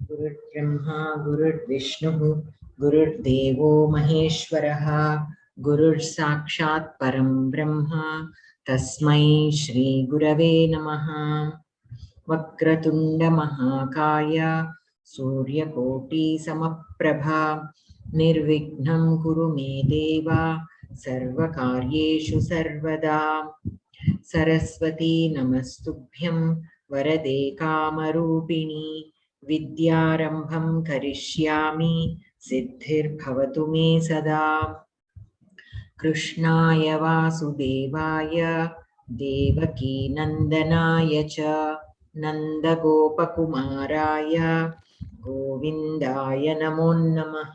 गुरुर्ब्रह्मा गुरुर्विष्णुः गुरुर्देवो महेश्वरः गुरुर्साक्षात् परं ब्रह्म तस्मै श्रीगुरवे नमः। वक्रतुण्डमहाकाय सूर्यकोटिसमप्रभा निर्विघ्नं कुरु मे देव सर्वकार्येषु सर्वदा। सरस्वती नमस्तुभ्यं वरदे कामरूपिणी विद्यारम्भं करिष्यामि सिद्धिर्भवतु मे सदा। कृष्णाय वासुदेवाय देवकीनन्दनाय च नन्दगोपकुमाराय गोविन्दाय नमो नमः।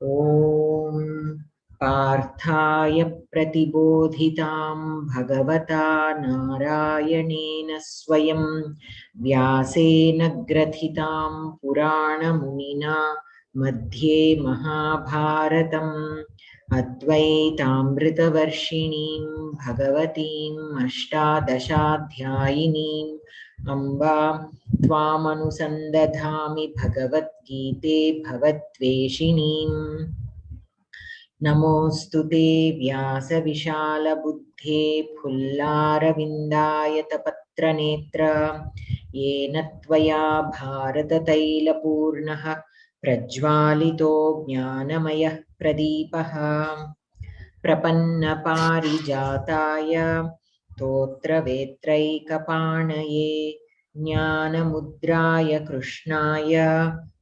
ॐ पार्थाय प्रतिबोधितां भगवता नारायणेन स्वयं व्यासेन ग्रथितां पुराणमुनिना मध्ये महाभारतम् अद्वैतामृतवर्षिणीं भगवतीम् अष्टादशाध्यायिनीम् अम्बा त्वामनुसन्दधामि भगवद्गीते भवद्वेषिणीम्। नमोऽस्तु ते व्यासविशालबुद्धे फुल्लारविन्दायतपत्रनेत्र येन त्वया भारततैलपूर्णः प्रज्वालितो ज्ञानमयः प्रदीपः। प्रपन्नपारिजाताय स्तोत्रवेत्रैकपाणये ज्ञानमुद्राय कृष्णाय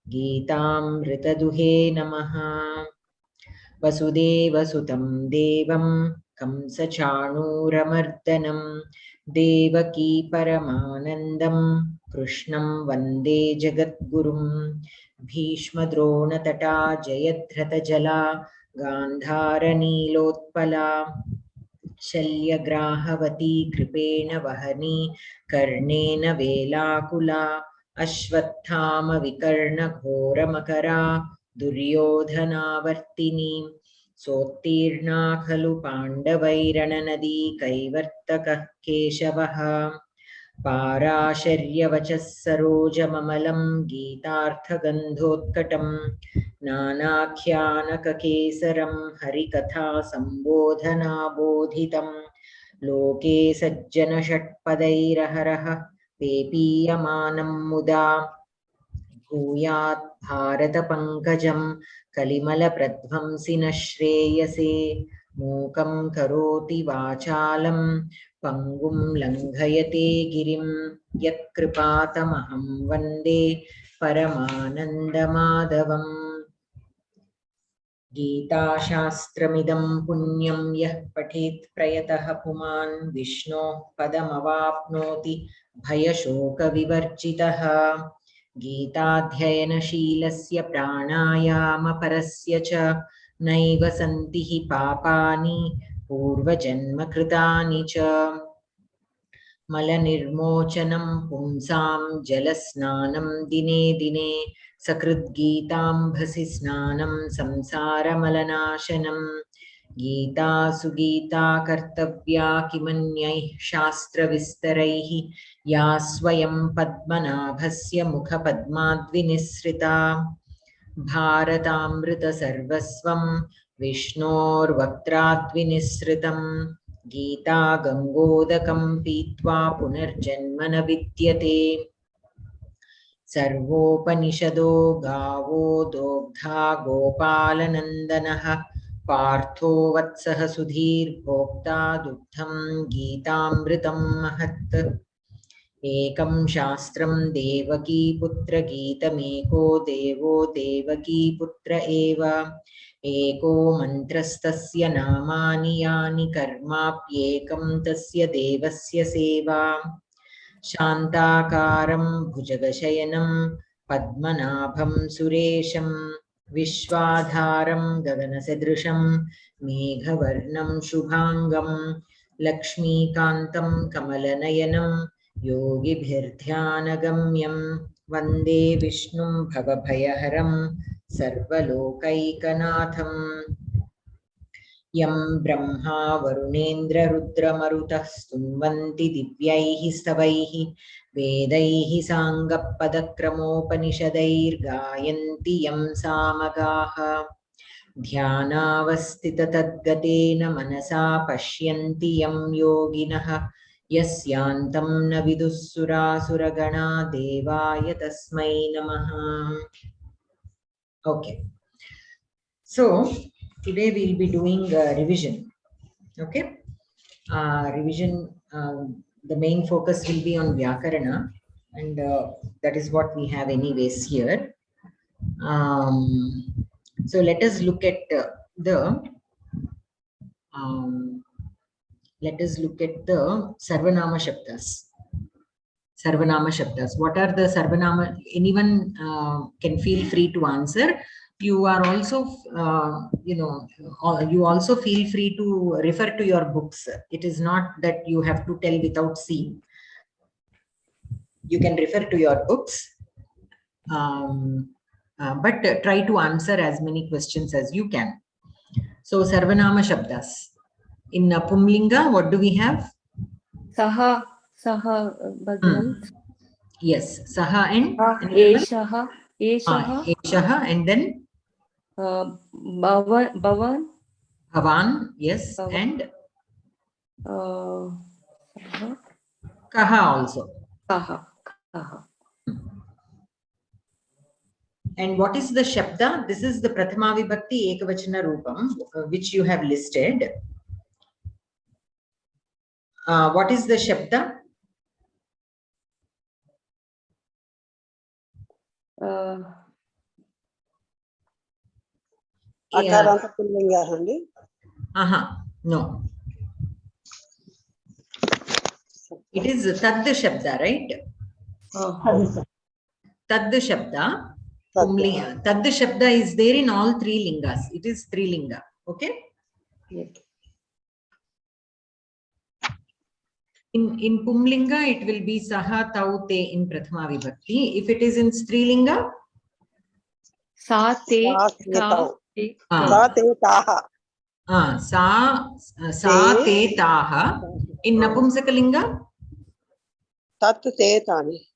गीतामृतदुहे नमः। वसुदेवसुतं देवं कंसचाणूरमर्दनं देवकी परमानन्दं कृष्णं वन्दे जगद्गुरुं। भीष्मद्रोणतटा जयद्रथजला गान्धारनीलोत्पला शल्यग्राहवती कृपेण वहनी कर्णेन वेलाकुला अश्वत्थामविकर्णघोरमकरा दुर्योधनावर्तिनी सोत्तीर्णा खलु पाण्डवैरणनदी कैवर्तकः केशवः। पाराशर्यवचः सरोजममलं गीतार्थगन्धोत्कटं नानाख्यानककेसरं हरिकथा सम्बोधनाबोधितं लोके सज्जनषट्पदैरहरः पेपीयमानं मुदा भूयात् भारतपङ्कजं कलिमलप्रध्वंसिनः श्रेयसे। मूकं करोति वाचालं पङ्गुं लङ्घयते गिरिं यत्कृपातमहं वन्दे परमानन्दमाधवम्। गीताशास्त्रमिदं पुण्यं यः पठेत् प्रयतः पुमान् विष्णोः पदमवाप्नोति भयशोकविवर्जितः। गीताध्ययनशीलस्य प्राणायामपरस्य च नैव सन्ति हि पापानि पूर्वजन्मकृतानि च। मलनिर्मोचनं पुंसां जलस्नानं दिने दिने सकृद्गीताम्भसि स्नानं संसारमलनाशनं। गीता सुगीता कर्तव्या किमन्यैः शास्त्रविस्तरैः या स्वयं पद्मनाभस्य मुखपद्माद्विनिसृता। भारतामृतसर्वस्वं विष्णोर्वक्त्राद्विनिसृतं गीता गङ्गोदकं पीत्वा पुनर्जन्म न विद्यते। सर्वोपनिषदो गावो दोग्धा गोपालनन्दनः पार्थो वत्सः सुधीर्भोक्ता दुग्धं गीतामृतं महत्। एकं शास्त्रं देवकीपुत्रगीतमेको देवो देवकीपुत्र एव एको मन्त्रस्तस्य नामानि यानि कर्माप्येकं तस्य देवस्य सेवा। शान्ताकारं भुजगशयनं पद्मनाभं सुरेशं विश्वाधारं गगनसदृशं मेघवर्णं शुभाङ्गं लक्ष्मीकान्तं कमलनयनं योगिभिर्ध्यानगम्यं वन्दे विष्णुं भवभयहरं सर्वलोकैकनाथम्। यं ब्रह्मा वरुणेन्द्र रुद्रमरुतः स्तुन्वन्ति दिव्यैः स्तवैः वेदैः साङ्गपदक्रमोपनिषदैर्गायन्ति यं सामगाः ध्यानावस्थिततद्गतेन मनसा पश्यन्ति यं योगिनः यस्यान्तं न विदुः सुरासुरगणा देवाय तस्मै नमः. Okay, so today we will be doing revision. Okay, revision, the main focus will be on Vyakarana, and that is what we have anyways here. So let us look at the Sarvanama Shabdas. Sarvanama Shabdas. What are the Sarvanama? Anyone can feel free to answer. You are also, you also feel free to refer to your books. It is not that you have to tell without seeing. You can refer to your books, but try to answer as many questions as you can. So Sarvanama Shabdas. In Pumlinga, what do we have? Saha Bhagwan. Yes, Saha and Eshaha, and then Bhavan, yes, Bhavan. and Kaha also. Kaha. And what is the Shabda? This is the Prathama Vibhakti Ekavachana Rupam, which you have listed. What is the Shabda? Akaranta Pullinga andi. No. It is Tad Shabda, right? Tad Shabda. Tad Shabda is there in all three lingas. It is three linga. Okay. Yes. In Pumlinga, it will be Saha Tau Te in Prathama Vibhakti. If it is in Strilinga, Sa Te Taha. Sa Te Taha. In Napumsakalinga, Tat Te Tani.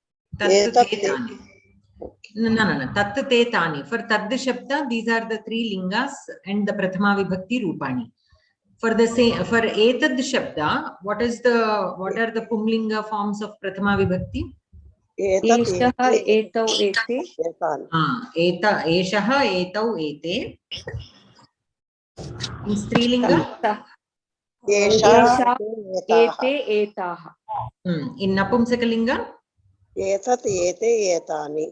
No. Tat Te Tani. For Tad Shabda, these are the three lingas and the Prathama Vibhakti Rupani. For the same, for Etad Shabda, what are the Pumlinga forms of Prathama Vibhakti? Eshaha, Etau, Ete. Eshaha, Etau, Ete. In Strilinga? Esha, Ete, Etaha. In Napumsakalinga? Etat, Ete, Etani.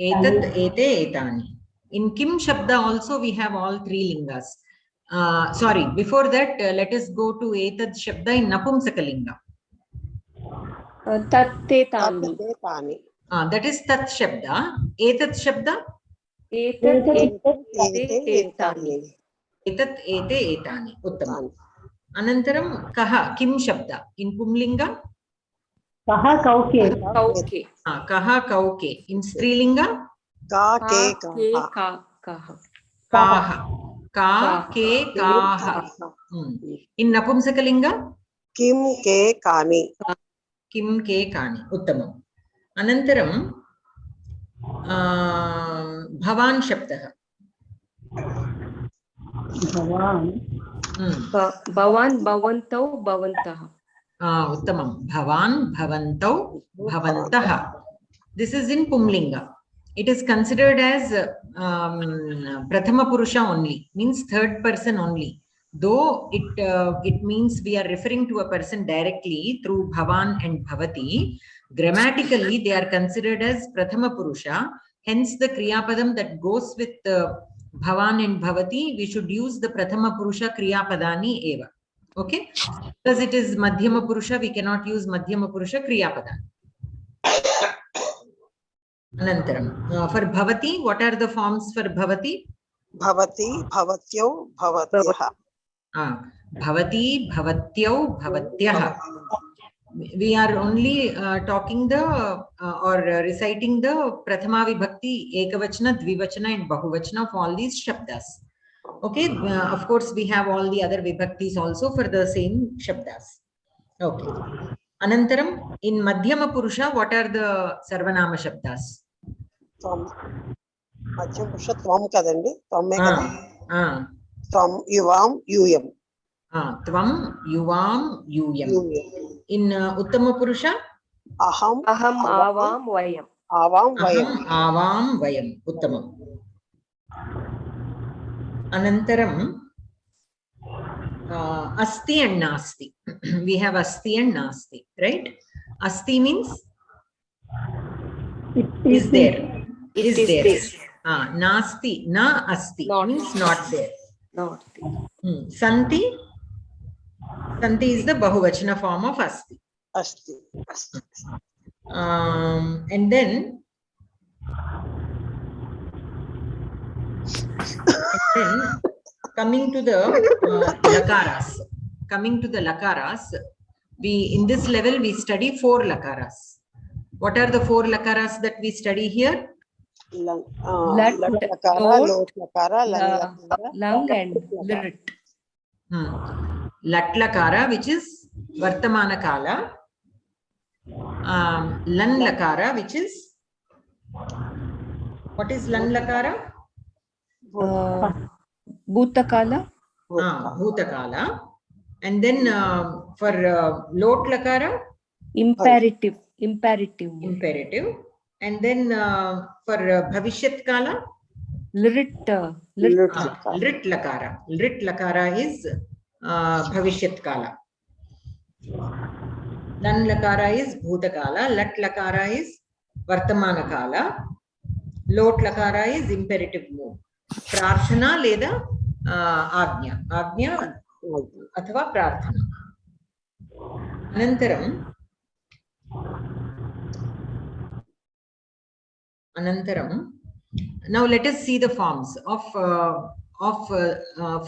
Etat, Ete, Etani. In Kim Shabda also we have all three lingas. Sorry, before that, let us go to Etad Shabda in Napumsakalinga. Tat Te Tani. That is Tat Shabda. Etad Shabda? Etat, Ete, Etani. Etat, Ete, Etani. Uttam. Anantaram Kaha, Kim Shabda. In Pumlinga? Kaha, Kauke. Kaha, Kauke. In Strilinga? Ka, Ke, Kaha. Ka, Ke, Kaha. In Napumsakalinga? Kim, Ke, Kani. Kim, Ke, Kani. Uttamam. Anantaram Bhavan Shabdaha. Bhavan, Bhavantau, Bhavantaha. Uttamam. Bhavan, Bhavantau, Bhavantaha. This is in Pumlinga. It is considered as Prathama Purusha only, means third person only. Though it means we are referring to a person directly through Bhavan and Bhavati, grammatically they are considered as Prathama Purusha. Hence the Kriyapadam that goes with Bhavan and Bhavati, we should use the Prathama Purusha Kriyapadani eva. Okay? Because it is Madhyama Purusha, we cannot use Madhyama Purusha Kriyapadani. Anantaram. For Bhavati, what are the forms for Bhavati? Bhavati, Bhavatyo, Bhavatyaha. Bhavati, Bhavatyau, Bhavatyaha. We are only talking or reciting the Prathama Vibhakti, Ekavachana, Dvivachana and Bahuvachana of all these Shabdas. Okay, of course, we have all the other vibhaktis also for the same shabdas. Okay. Anantaram, in Madhyama Purusha, what are the Sarvanama shabdas? Tvam. Madhyam Purusha Tvam kadandi. Tvamme kada. Tvam, Yuvam, Yuyam. Tvam, Yuvam, Yuyam. Yuyam. In Uttama Purusha? Aham, Avam, Vayam. Avam, Vayam. Aham, Avam, Vayam. Uttamam. Anantaram, Asti and Nasti. We have Asti and Nasti, right? Asti means is there. It is there. Nasti, na asti Not. means not there. Not there. Santi. Santi is the Bahuvachana form of Asti. Asti. Asti. And then coming to the lakaras. Coming to the lakaras, we in this level we study 4 lakaras. What are the 4 lakaras that we study here? Lat Lat, lakara, lot lakara, Lang and lit. Lat lakara, which is Vartamana Kala. Lan lakara, which is, what is Lan lakara? Bhutakala. Bhutakala. And then for lot lakara? Imperative. And then for Bhavishyat Kala? Lit. Lit lakara. Lit lakara is Bhavishyat Kala. Lan lakara is Bhutakala. Lat lakara is Vartamana Kala. Lot lakara is imperative mood. Prarthana leda Agnya. Agnya athava Prarthana. Anantaram. Now let us see the forms of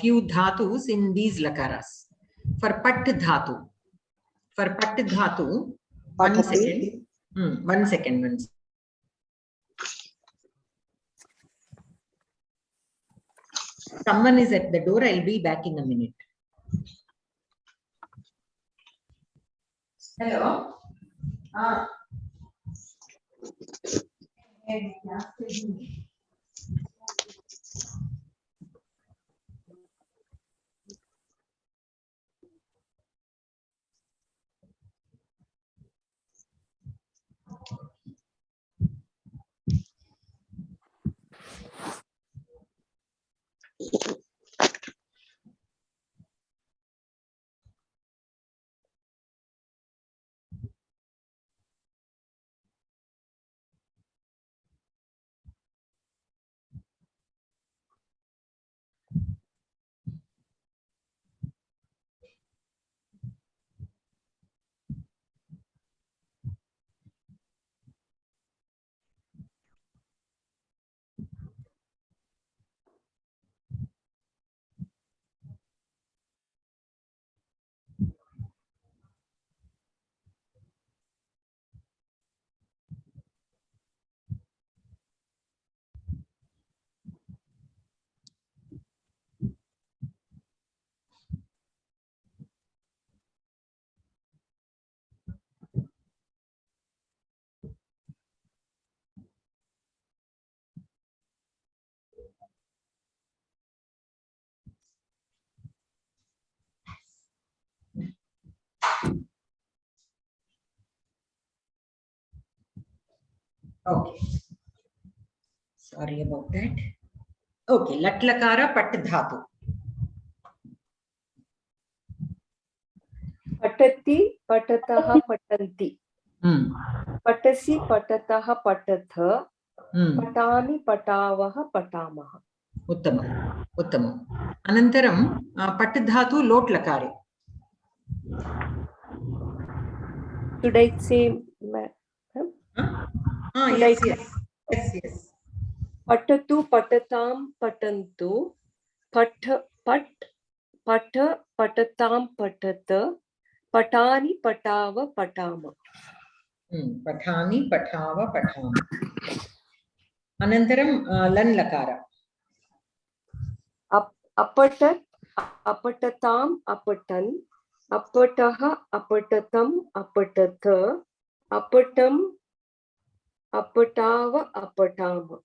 few dhatus in these lakaras. For Pat dhatu. For Pat dhatu, 1 second. 1 second. Someone is at the door. I'll be back in a minute. Hello. Okay. Sorry about that. Okay. Lat lakara Pat dhatu. Patati, patataha, patanti. Patasi, patataha, patatha. Patani, patavaha, patamaha. Uttamam. Anantaram, Pat dhatu lot lakare. Should I say? Yes. Patatu, patatam, patantu. Pat, patatam, patata. Patani, patava, patama. Patani, patava, patama. Anantaram, lan lakara. Apatat, apatatam, apatan. Apataha, apatatam, apatatha. Apatam, apatava, apatama.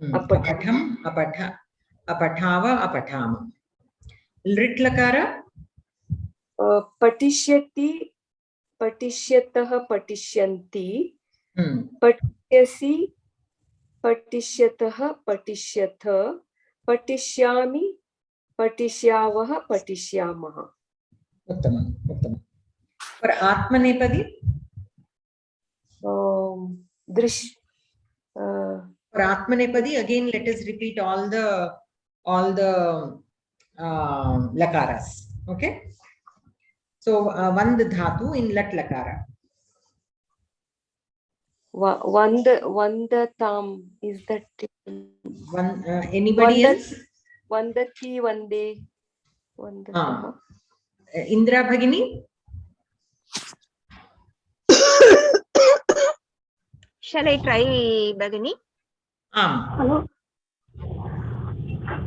Apatham, apatha, apatava, apatama. Lit lakara? Patishyati, patishyatah, patishyanti. Hmm. Patishyasi, patishyatah, patishyatha. Patishyami, patishyavah, patishyamah. Uttamam, uttamam. For Atmanepadi? Drish. For Atmanepadi, again let us repeat all the lakaras. Okay. So Vand dhatu in lat lakara. Vandatam, is that One, anybody else? Vandati, Vande, Vandataha. Indra Bhagini? Shall I try, Bhagini? Hello.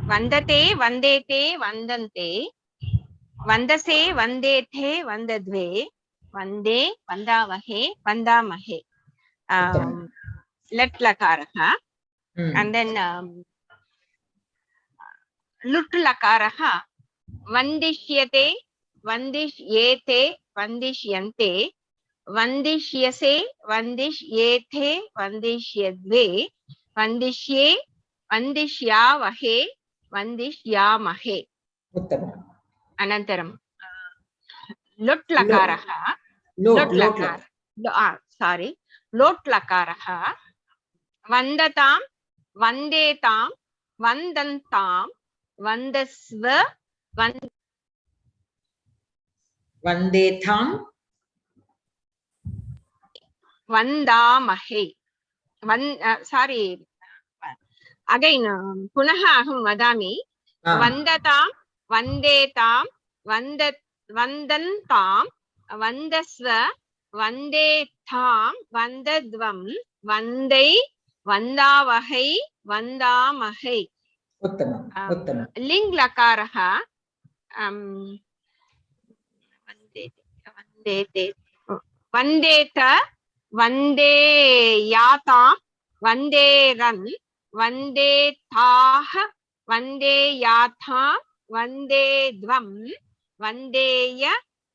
Vandate, vandete, vandante. Vandase, vandethe, vandadve. Vande, vandavahe, vandamahe. Let lakaraha. And then lut lakaraha. Vandishyate, vandishyete, vandishyante. Vandishyase, vandishyethe, vandishyadve. Vandishye, vandishyavahe, vandishyamahe. Uttamam. Anantaram. Lot lakaraha. Sorry. Lot lakaraha. Vandatam, vandetam, vandantam, vandasva, Vandetham. Vandamahe. Sorry. Again, punaha aham vadami. Vandatam, vandetam, vandantam, vandasva, vandetham, vandadvam, vandai, vandavahai, vandamahe. Uttamam, uttamam. Ling lakaraha. Vandeta, vandeyatam, vanderan, vandetah, vandeyatham, vandedvam, vandeya,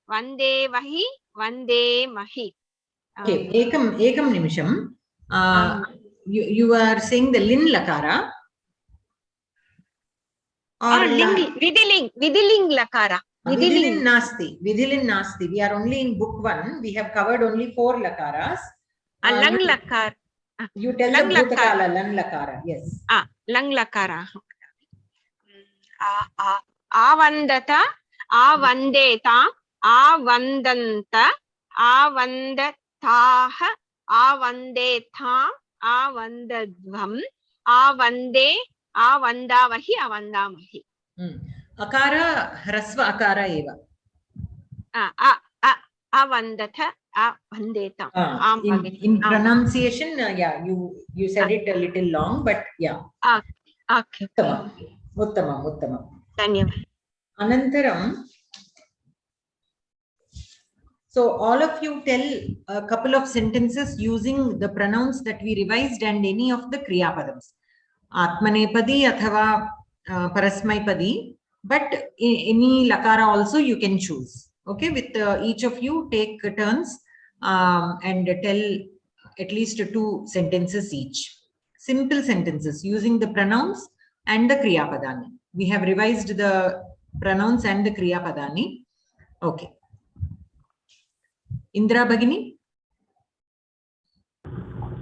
vandevahi, vandemahi. Okay, ekam nimisham. You are saying the lin lakara? Or Vidiling lakara. Vidilin nasti. We are only in book 1. We have covered only 4 lakaras. Lang lakar. You tell the bhutakala, lang lakara. Yes. Lang lakara. Avandata, avandeta, avandanta, avandataha, avandetham, avandadvam, avande, avandavahi, avandamahi. Akara, hrasva akara eva. Avandata, avandeta. In pronunciation, yeah, you said it a little long, but yeah. Okay. Uttamam. Dhanyavad. Anantaram. So all of you tell a couple of sentences using the pronouns that we revised and any of the kriya padams. Atmanepadi athava parasmaipadi, but any lakara also you can choose. Okay, with each of you take turns and tell at least 2 sentences each. Simple sentences using the pronouns and the kriya padani. We have revised the pronouns and the kriya padani. Okay. Indra Bhagini?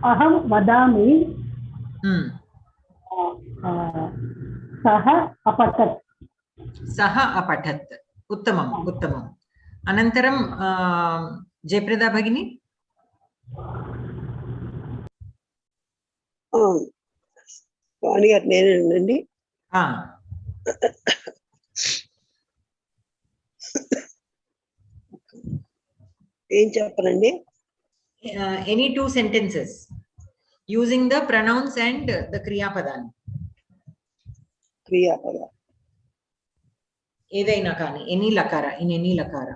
Aham vadami. Saha apatat. Saha apatat. Uttamam. Anantaram Jayprada Bhagini? Vani garu nenanandi. Em cheppanandi? Any 2 sentences using the pronouns and the kriya padani. Kriya pada. ఏదైనా కానీ any లకార in any లకార.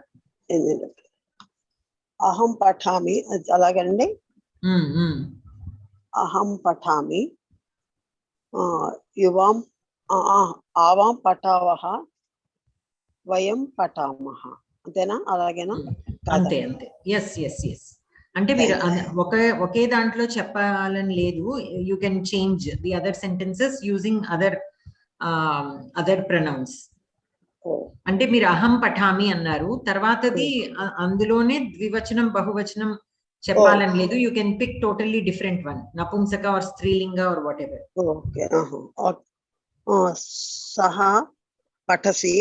అహం పఠామి అలాగండి. అహం పఠామి. యువాం ఆవాం పఠావహ వయం పఠామహ. అంతేనా? అలాగేనా? అంతే అంతే. Yes yes yes. అంటే మీరు ఒకే దాంట్లో చెప్పాలని లేదు. You can change the other sentences using other pronouns. అంటే మీరు అహం పఠామి అన్నారు, తర్వాతది అందులోనే ద్వివచనం బహువచనం చెప్పాలని లేదు. You can pick totally different one, నపుంసక ఆర్ స్త్రీలింగ ఆర్ వాట్ ఎవర్. ఓకే. సహ పఠసి.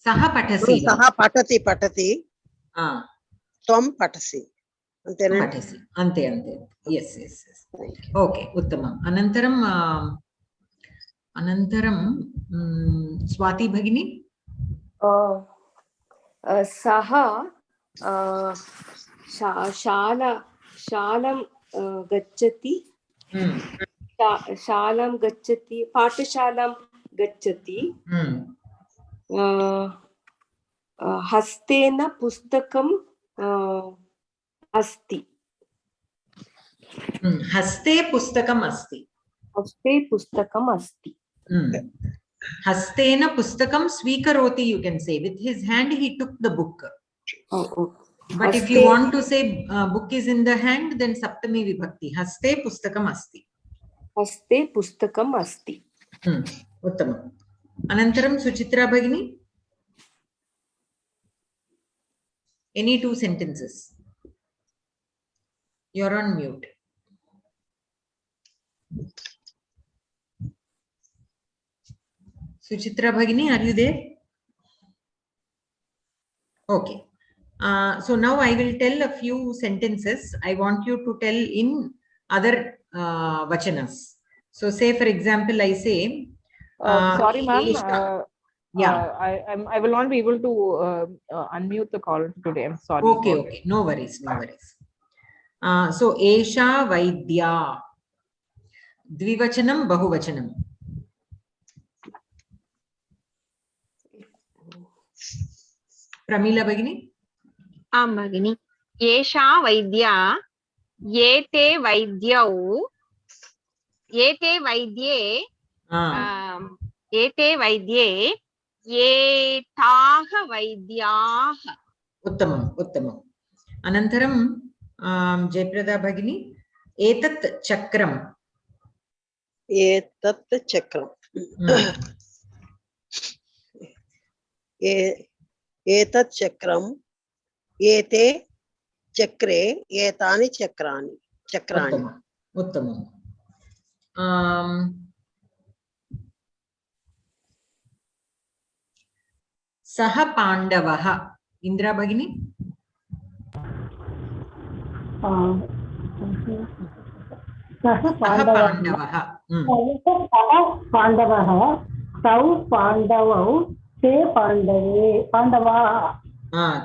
సహ పఠసి. సహ పఠతి పఠతి. త్వం పఠసి. అంతేనా? పఠసి. అంతే అంతే. Yes yes yes. ఓకే, ఉత్తమం. అనంతరం స్వాతి భగిని. సహ శాలం గచ్చతి. శాలం గచ్చతి, పాఠశాలం గచ్చతి. హస్తేన పుస్తకం అస్తి. హస్తే పుస్తకం అస్తి. హస్తే పుస్తకం అస్తి. హస్తేన పుస్తకం స్వీకరోతి. You can say with his hand he took the book. But if you want to say book is in the hand, then saptami vibhakti. Haste pustakam asti. Haste pustakam asti. Uttamam. Anantaram Suchitra Bhagini. Any two sentences. You're on mute. Suchitra Bhagini, are you there? Okay. So now I will tell a few sentences. I want you to tell in other vachanas. So say for example, I say sorry ma'am, yeah, I will not be able to unmute the call today. I'm sorry. Okay, okay, no worries, no worries. So Esha Vaidya, Dvivachanam Bahuvachanam. Pramila Bhagini. भगिनी. एषा वैद्या, एते वैद्यौ, एते वैद्ये, एते वैद्ये, एताः वैद्याः. उत्तमम् उत्तमम्. अनन्तरं जयप्रदा भगिनी. एतत् चक्रम्. एतत् चक्रम्. एतत् चक्रम्. एते चक्रे एतानि चक्राणि. चक्राणि. उत्तमम्. सः पाण्डवः. इन्द्रा भगिनी. सः पाण्डवः. पाण्डवः. तौ पाण्डवौ. ते पाण्डवे. पाण्डवाः.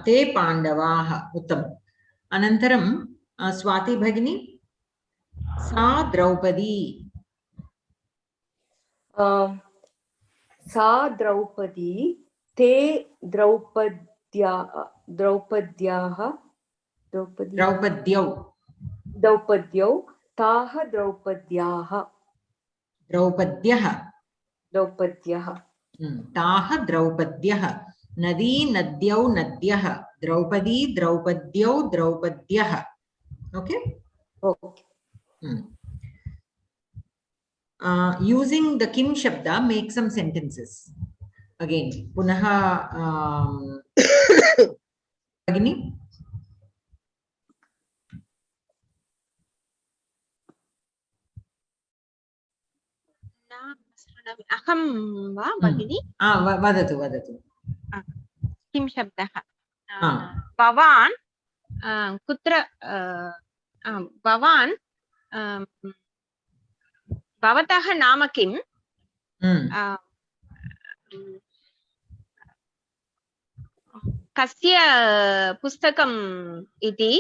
ते पाण्डवाः. उत्तमम्. अनन्तरं स्वाति भगिनी. सा द्रौपदी. सा द्रौपदी. ते द्रौपद्याः. द्रौपद्यौ. ताः द्रौपद्याः. द्रौपद्यः. ताः द्रौपद्यः. नदी नद्यौ नद्यः. Draupadi द्रौपद्यौ द्रौपद्यः. Okay. Using the kim shabda, make some sentences. Again, punaha Bhagini. अहं वा भगिनी? वदतु वदतु. किं शब्दः? भवान् कुत्र? भवान् भवतः नाम किं? कस्य पुस्तकम् इति?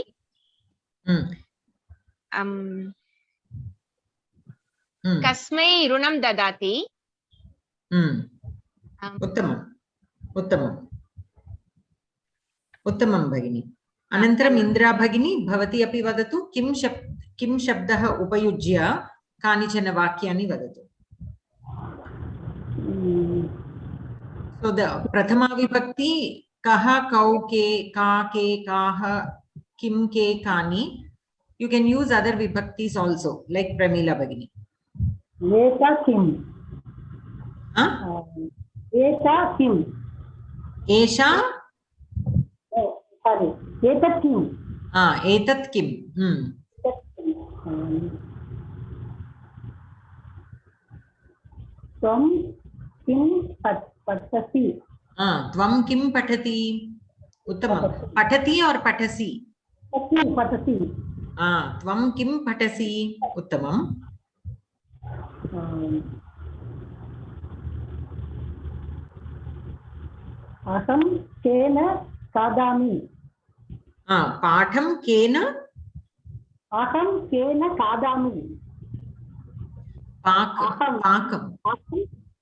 कस्मै ऋणं ददाति? उत्तमम्. Uttamam. Uttamam Bhagini. Anantaram Indra Bhagini, Bhavati api vadatu, kim shabdaha upayujya kanichana vakyani vadatu. So the Prathama Vibhakti, kaha, kau, ke, ka, ke, kaha, kim, ke, kani. You can use other Vibhaktis also, like Pramila Bhagini. Eta kim. Huh? Eta kim. Esha? Oh, sorry. Etat kim. Etat kim. Tvam kim patasi. Tvam kim patati. Uttamam. Patati or patasi? Patasi. Tvam kim patasi. Uttamam. Aham kena kadami. Patham kena? Aham kena kadami. Pakam. Aham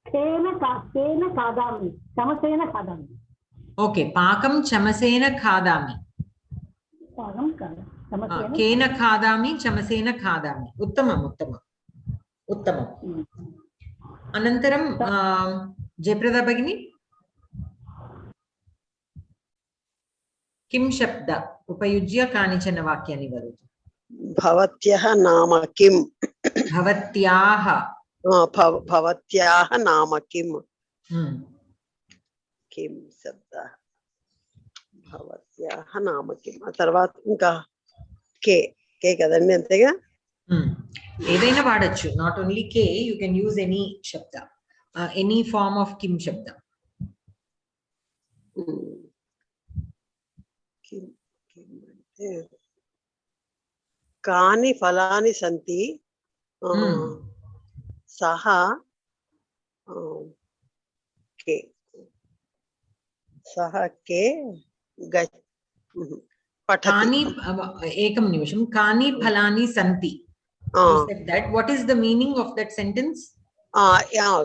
kena kadami. Chamasena kadami. Okay, pakam chamasena khadami. Pakam chamasena. Kena khadami, chamasena khadami. Uttamam. Anantaram, Jayaprada Bhagini. Kim shabda upayujya kanichana vakyani vadatu. Bhavatyaha nama kim. Bhavatyaha. Bhavatyaha nama kim. Kim shabda. Bhavatyaha nama kim. Tarvat inka ke kadanni antega. Edaina vaadachu. Not only ke, you can use any shabda, any form of kim shabda. Kani falani santi saha ke Kani ekam nimisham. Kani phalani santi. You said that. What is the meaning of that sentence? Yeah,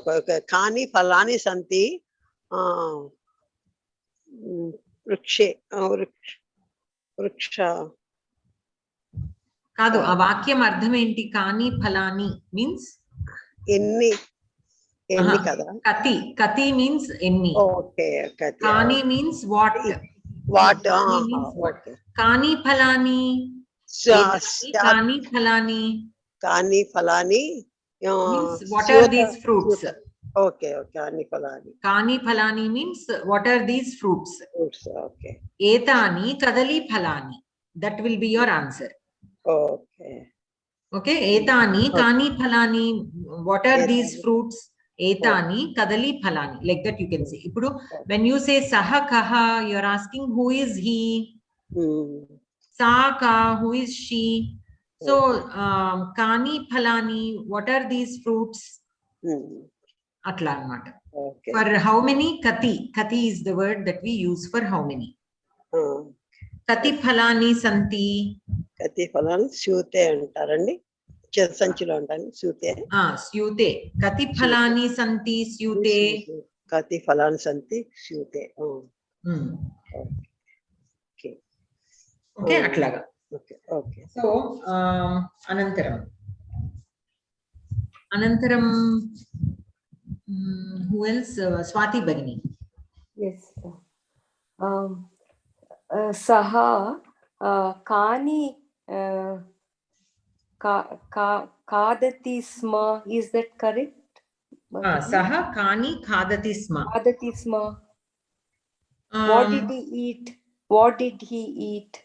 Kani falani santi vriksha. Kadu, a vakyam ardham enti. Kani phalani means? Enni kada. Kati means enni. Okay, kati. Kani means what? What? Kani means what? Kani phalani. Kani phalani. Kani falani. Means what are these fruits? Okay, kani falani. Kani phalani means what are these fruits? Fruits, okay. Etani kadali phalani. That will be your answer. Okay. Okay, etani kani phalani. What are these fruits? Etani kadali phalani. Like that you can say. When you say saha kaha, you are asking who is he? Sa ka, who is she? So, kani phalani, what are these fruits? Atla anamata. Okay. For how many? Kati. Kati is the word that we use for how many. Kati phalani santi. Kati phalani syute antarandi. Sanchilo antani syute. Syute. Kati phalani santi syute. Kati phalani santi syute. Okay. Okay, atlaga. Okay. So, Anantaram, who else? Swati Bhagini. Yes. Saha kani kadati sma. Is that correct? Saha kani khadati sma. Kadati sma. What did he eat? What did he eat?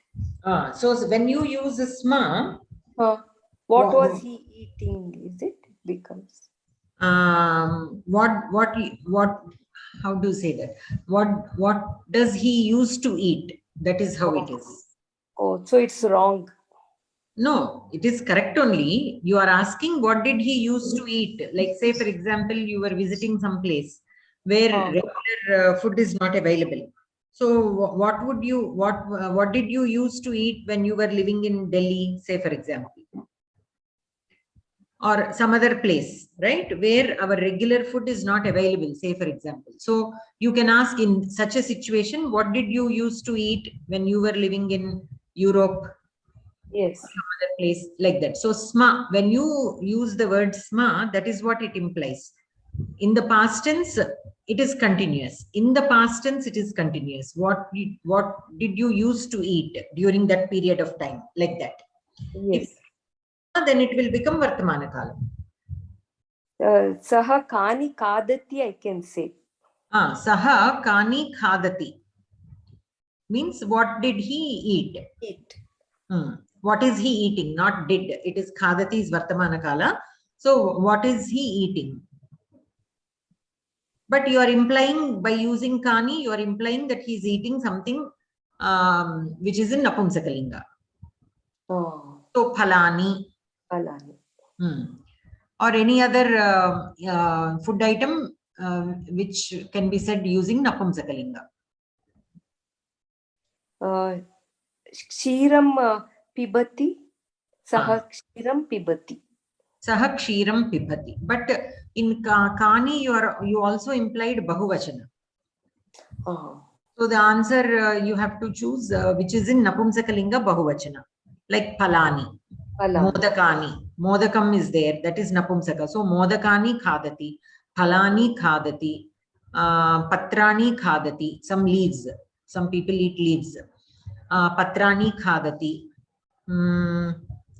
So when you use sma, what was he eating? Is it becomes what how do you say that? What does he used to eat? That is how it is. Oh, so it's wrong. No, it is correct only. You are asking what did he used to eat? Like say for example, you were visiting some place where regular food is not available. So what did you used to eat when you were living in Delhi, say for example? or some other place, right, where our regular food is not available, say for example. So you can ask, in such a situation, what did you used to eat when you were living in Europe? Yes. Some other place, like that. So sma, when you use the word sma, that is what it implies. In the past tense, it is continuous. In the past tense, it is continuous. What did you used to eat during that period of time? Like that. Yes. Then it will become Vartamana Kalam. Saha kani kadati, I can say. Saha kani khadati means what did he eat? Eat. What is he eating? Not did. It is khadati is Vartamana Kala. So what is he eating? But you are implying, by using kani, you are implying that he is eating something which is in Napumsakalinga. Oh. So phalani. Phalani. Or any other food item which can be said using Napumsakalinga. Kshiram pibati. Saha kshiram pibati. Saha kshiram pibati. But in kani, you also implied bahuvachana. So the answer you have to choose which is in Napumsakalinga bahuvachana. Like phalani. Modakani. Modakam is there. That is Napumsaka. So modakani khadati. Phalani khadati. Patrani khadati. Some leaves. Some people eat leaves. Patrani khadati.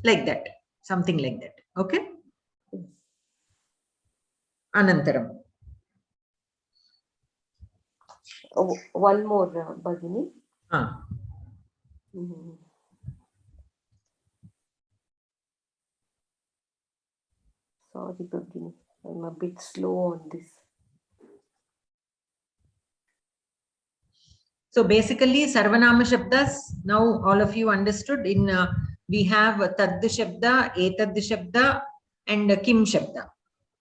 Like that. Something like that. Okay. Anantaram. One more, Bhagini. Sorry, Bhagini. I'm a bit slow on this. So basically, Sarvanama Shabdas, now all of you understood. In we have Tad Shabda, Etad Shabda, and Kim Shabda.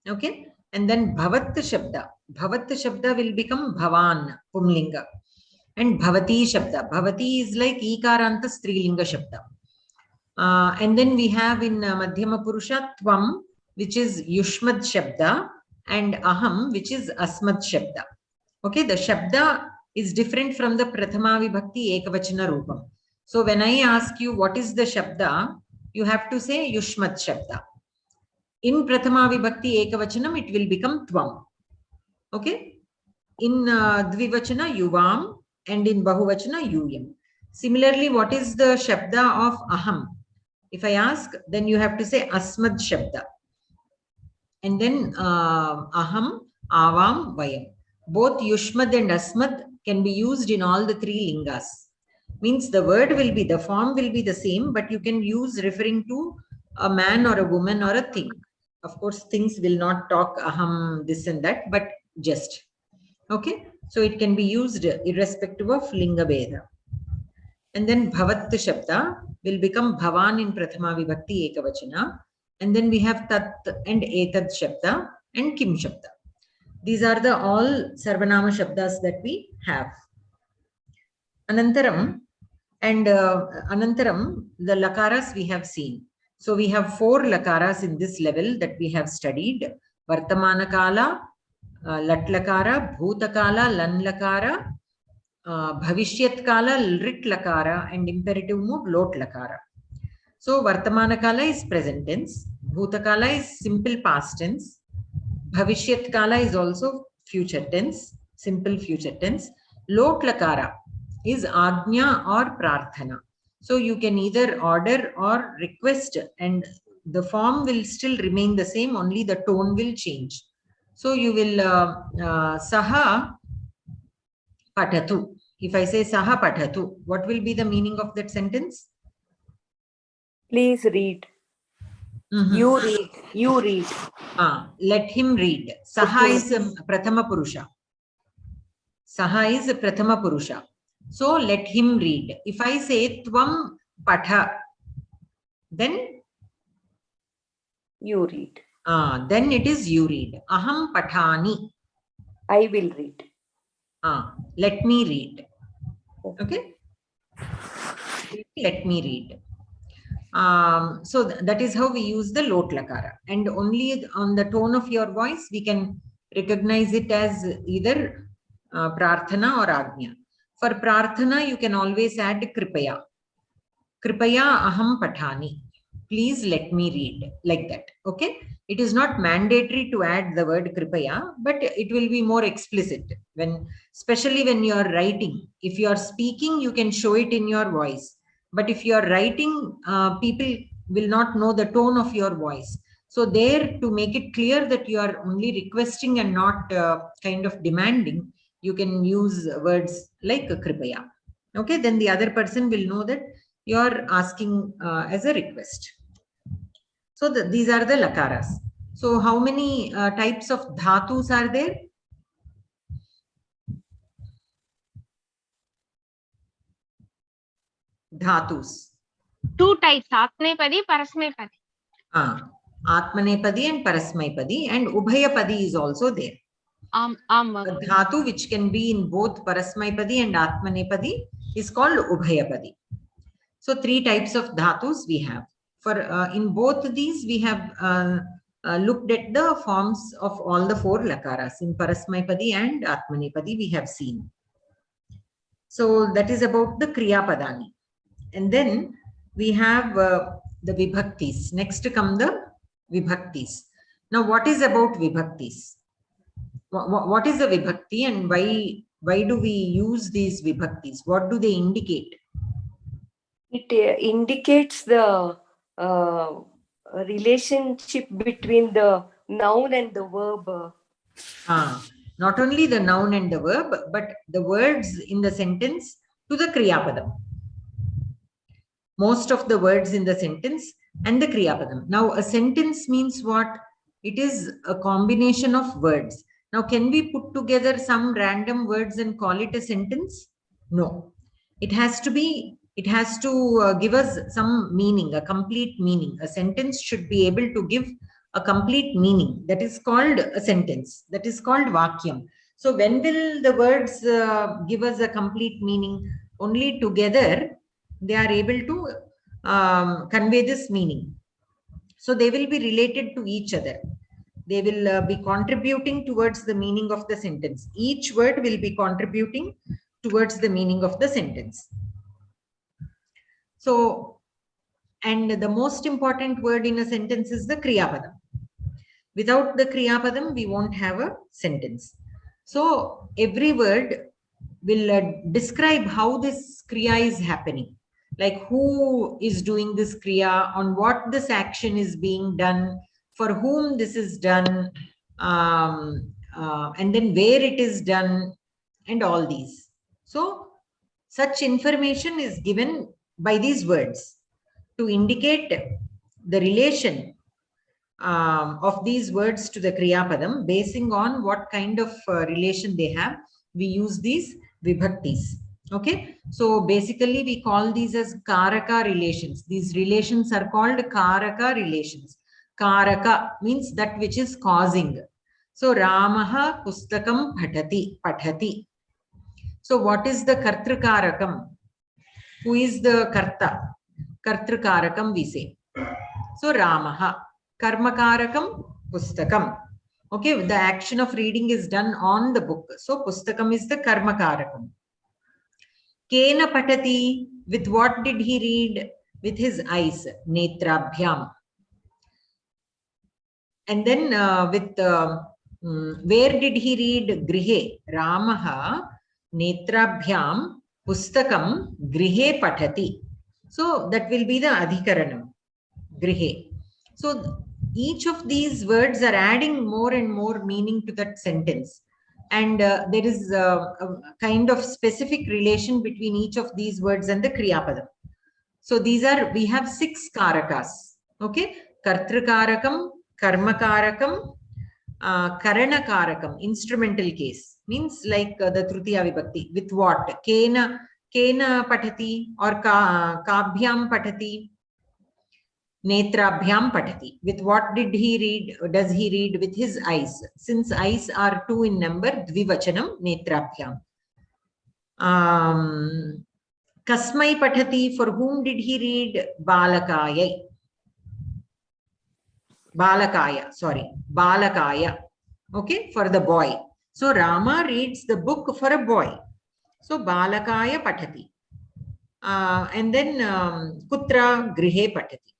Okay. And then Bhavat Shabda. Bhavat Shabda will become Bhavan, Pumlinga. And Bhavati Shabda. Bhavati is like Ikaranta Strilinga Shabda. And then we have in Madhyama Purusha Tvam, which is Yushmad Shabda, and Aham, which is Asmad Shabda. Okay, the Shabda is different from the Prathama Vibhakti Ekavachana Rupam. So when I ask you what is the Shabda, you have to say Yushmad Shabda. In Prathama Vibhakti Ekavachanam, it will become Tvam. Okay. In Dvivachana, Yuvam, and in Bahuvachana, Yuyam. Similarly, what is the Shabda of Aham? If I ask, then you have to say Asmad Shabda. And then Aham, Avam, Vayam. Both Yushmad and Asmad can be used in all the three lingas. Means the word will be, the form will be the same, but you can use referring to a man or a woman or a thing. Of course, things will not talk aham, this and that, but just. Okay. So it can be used irrespective of linga veda. And then Bhavat Shabda will become Bhavan in Prathama Vibhakti Ekavachana. And then we have Tat and Etad Shabda and Kim Shabda. These are the all Sarvanama Shabdas that we have. Anantaram, and Anantaram, the Lakaras we have seen. So we have 4 Lakaras in this level that we have studied. Vartamana Kala, Lat Lakara, Bhuta Kala, Lan Lakara, Bhavishyat Kala, Rit Lakara, and imperative mood, Lot Lakara. So Vartamana Kala is present tense. Bhuta Kala is simple past tense. Bhavishyat Kala is also future tense, simple future tense. Lot Lakara is Agnya or Prarthana. So you can either order or request, and the form will still remain the same, only the tone will change. So you will Saha Patatu. If I say Saha Patatu, what will be the meaning of that sentence? Please read. You read. You read. Let him read. Saha is Prathama Purusha. Saha is Prathama Purusha. So let him read. If I say Tvam Patha, then you read. Then it is you read. Aham Pathani. I will read. Let me read. Okay. Let me read. So that is how we use the lot lakara, and only on the tone of your voice we can recognize it as either prarthana or agnya. For prarthana, you can always add kripaya. Kripaya aham patani. Please let me read, like that. Okay. It is not mandatory to add the word kripaya, but it will be more explicit when, especially when you are writing. If you are speaking, you can show it in your voice. But if you are writing, people will not know the tone of your voice. So there, to make it clear that you are only requesting and not kind of demanding, you can use words like kripaya. Okay, then the other person will know that you are asking as a request. So these are the lakaras. So how many types of dhatus are there? Dhatus. 2 types, Atmanepadi, Parasmaipadi. Atmanepadi and Parasmaipadi, and Ubhayapadi is also there. A dhatu which can be in both Parasmaipadi and Atmanepadi is called Ubhayapadi. So 3 types of dhatus we have. For in both these we have looked at the forms of all the 4 lakaras. In Parasmaipadi and Atmanepadi we have seen. So that is about the Kriya Padani. And then we have the Vibhaktis. Next come the Vibhaktis. Now what is about Vibhaktis? What is the Vibhakti, and why do we use these Vibhaktis? What do they indicate? It indicates the relationship between the noun and the verb. Not only the noun and the verb, but the words in the sentence to the Kriyapadam. Most of the words in the sentence and the Kriyapadam. Now, a sentence means what? It is a combination of words. Now, can we put together some random words and call it a sentence? No. It has to give us some meaning, a complete meaning. A sentence should be able to give a complete meaning. That is called a sentence. That is called vakyam. So when will the words give us a complete meaning? Only together they are able to convey this meaning. So they will be related to each other. They will be contributing towards the meaning of the sentence. Each word will be contributing towards the meaning of the sentence. So, and the most important word in a sentence is the Kriyapadam. Without the Kriyapadam, we won't have a sentence. So every word will describe how this Kriya is happening. Like who is doing this Kriya, on what this action is being done, for whom this is done, and then where it is done, and all these. So such information is given by these words to indicate the relation of these words to the Kriyapadam. Basing on what kind of relation they have, we use these Vibhaktis. Okay, so basically we call these as Karaka relations. These relations are called Karaka relations. Karaka means that which is causing. So Ramaha Pustakam Pathati. So what is the Kartrikarakam? Who is the Karta? Kartrikarakam we say. So Ramaha. Karmakarakam Pustakam. Okay, the action of reading is done on the book. So Pustakam is the Karmakarakam. Kena Patati. With what did he read? With his eyes. Netrabhyam. And then where did he read? Grihe. Ramaha Netrabhyam Pustakam Grihe Patati. So that will be the Adhikaranam. Grihe. So each of these words are adding more and more meaning to that sentence. And there is a kind of specific relation between each of these words and the Kriyapadam. So these are, we have 6 Karakas. Okay. Kartrikarakam, Karmakarakam, Karanakarakam, instrumental case. Means like the Trutiya Vibhakti. With what? Kena Patati or Kabhyam Patati. Netrabhyam Patati. With what did he read? Does he read? With his eyes. Since eyes are 2 in number, Dvivachanam, Netrabhyam. Kasmai patati, for whom did he read? Balakayai. Balakaya. Okay, for the boy. So Rama reads the book for a boy. So Balakaya patati. And then Kutra Grihe patati.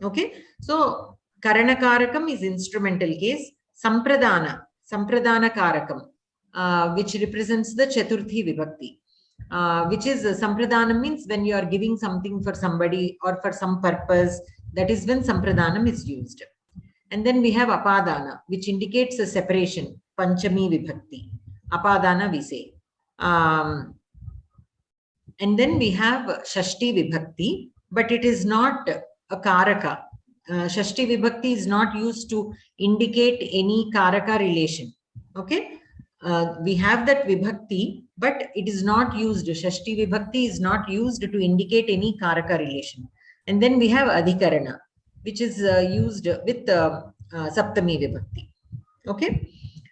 Okay, so Karanakarakam is instrumental case. Sampradana Karakam, which represents the Chaturthi Vibhakti. Which is Sampradhanam means when you are giving something for somebody or for some purpose, that is when Sampradhanam is used. And then we have Apadana, which indicates a separation, Panchami Vibhakti. Apadana we say. And then we have Shashti Vibhakti, but it is not a Karaka. Shashti Vibhakti is not used to indicate any Karaka relation. Okay. We have that Vibhakti, but it is not used. Shashti Vibhakti is not used to indicate any Karaka relation. And then we have Adhikarana, which is used with Saptami Vibhakti. Okay.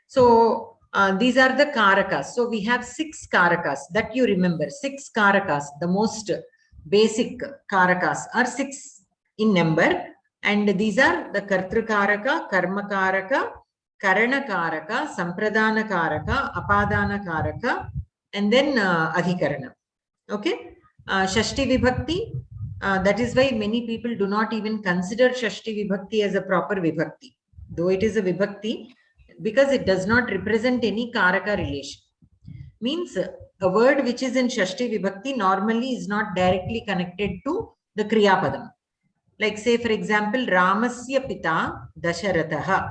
So these are the Karakas. So we have 6 Karakas that you remember. 6 Karakas, the most basic Karakas are 6 in number. And these are the Kartru Karaka, Karma Karaka, Karana Karaka, Sampradana Karaka, Apadana Karaka, and then Adhikarana. Okay. Shashti Vibhakti, that is why many people do not even consider Shashti Vibhakti as a proper Vibhakti, though it is a Vibhakti, because it does not represent any Karaka relation. Means a word which is in Shashti Vibhakti normally is not directly connected to the Kriya Padam. Like say for example, Ramasya Pita Dasharatha.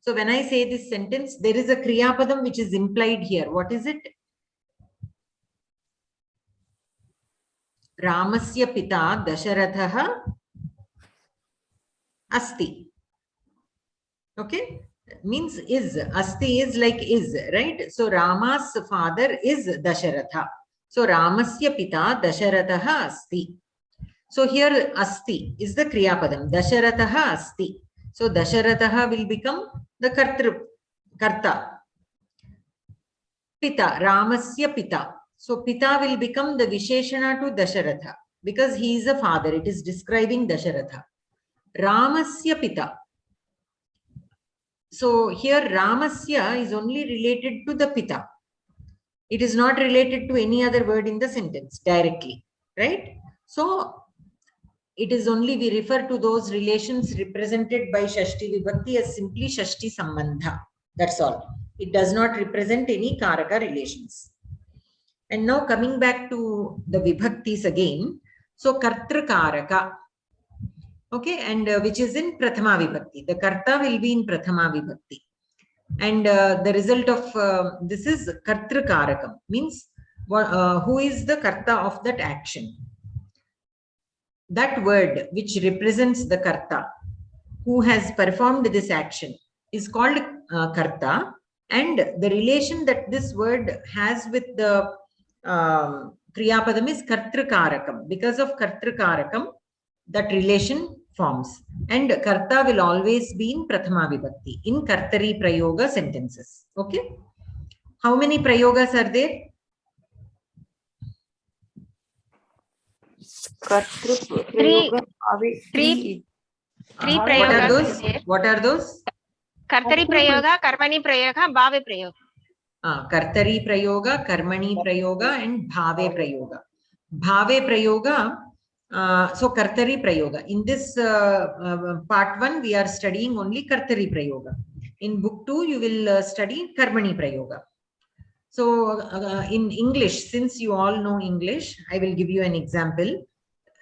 So when I say this sentence, there is a Kriya Padam which is implied here. What is it? Ramasya Pita Dasharatha Asti. Okay. Means is. Asti is like is, right? So Rama's father is Dasharatha. So Ramasya Pita Dasharatha Asti. So here Asti is the Kriya Padam. Dasharatha Asti. So Dasharatha will become the Karta. Pita, Ramasya Pita. So Pita will become the Visheshana to Dasharatha because he is a father. It is describing Dasharatha. Ramasya Pita. So here Ramasya is only related to the Pita. It is not related to any other word in the sentence directly, right? So it is only we refer to those relations represented by Shashti Vibhakti as simply Shashti Sambandha. That's all. It does not represent any Karaka relations. And now coming back to the Vibhaktis again. So Kartra Karaka. Okay, and which is in Prathama Vibhakti. The Karta will be in Prathama Vibhakti. And the result of this is Kartra Karakam. Means who is the Karta of that action. That word which represents the Karta, who has performed this action, is called Karta, and the relation that this word has with the Kriyapadam is Kartrakarakam. Because of Kartrakarakam, that relation forms. And Karta will always be in Prathama Vibhakti, in Kartari Prayoga sentences. Okay? How many Prayogas are there? Three prayogas. What are those? Kartari prayoga, Karmani prayoga, Bhave prayoga. Kartari prayoga, Karmani prayoga, and Bhave prayoga. Bhave prayoga, so Kartari prayoga. In this part 1, we are studying only Kartari prayoga. In book 2, you will study Karmani prayoga. So in English, since you all know English, I will give you an example.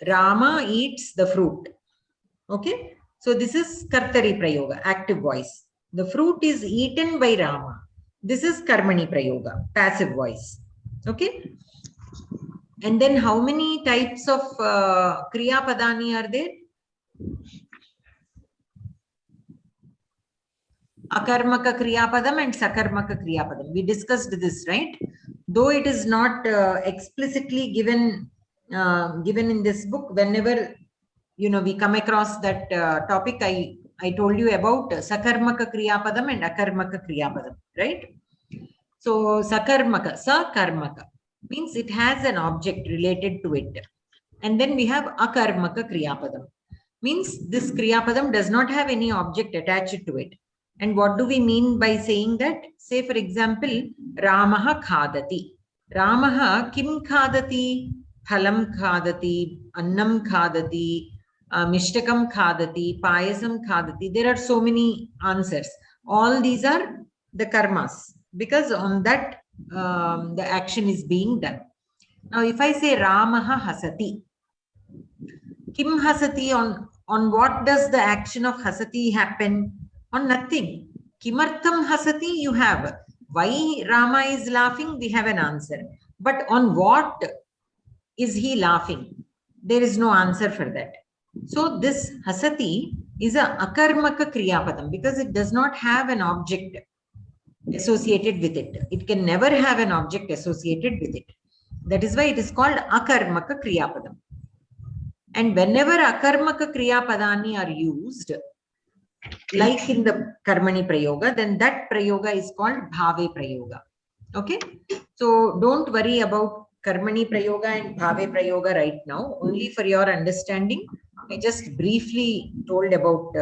Rama eats the fruit. Okay. So this is Kartari prayoga, active voice. The fruit is eaten by Rama. This is Karmani prayoga, passive voice. Okay. And then how many types of Kriya Padani are there? Akarmaka Kriya Padam and Sakarmaka Kriya Padam. We discussed this, right? Though it is not explicitly given in this book, whenever we come across that topic, I told you about Sakarmaka Kriya Padam and Akarmaka Kriya Padam, right? So Sakarmaka, Sakarmaka. means it has an object related to it. And then we have akarmaka kriyapadam, means this kriyapadam does not have any object attached to it. And what do we mean by saying that? Say for example, Ramaha khadati. Ramaha kim khadati? Phalam khadati, annam khadati, mishtakam khadati, payasam khadati. There are so many answers. All these are the karmas, because on that the action is being done. Now if I say Ramaha hasati, kim hasati, on what does the action of hasati happen? On nothing. Kimartham hasati, you have. Why Rama is laughing? We have an answer. But on what is he laughing? There is no answer for that. So this hasati is a akarmaka kriyapadam because it does not have an object associated with it. It can never have an object associated with it. That is why it is called akarmaka kriyapadam. And whenever akarmaka kriyapadani are used, like in the karmani prayoga, then that prayoga is called bhave prayoga. Okay, so don't worry about karmani prayoga and bhave prayoga right now. Only for your understanding, I just briefly told about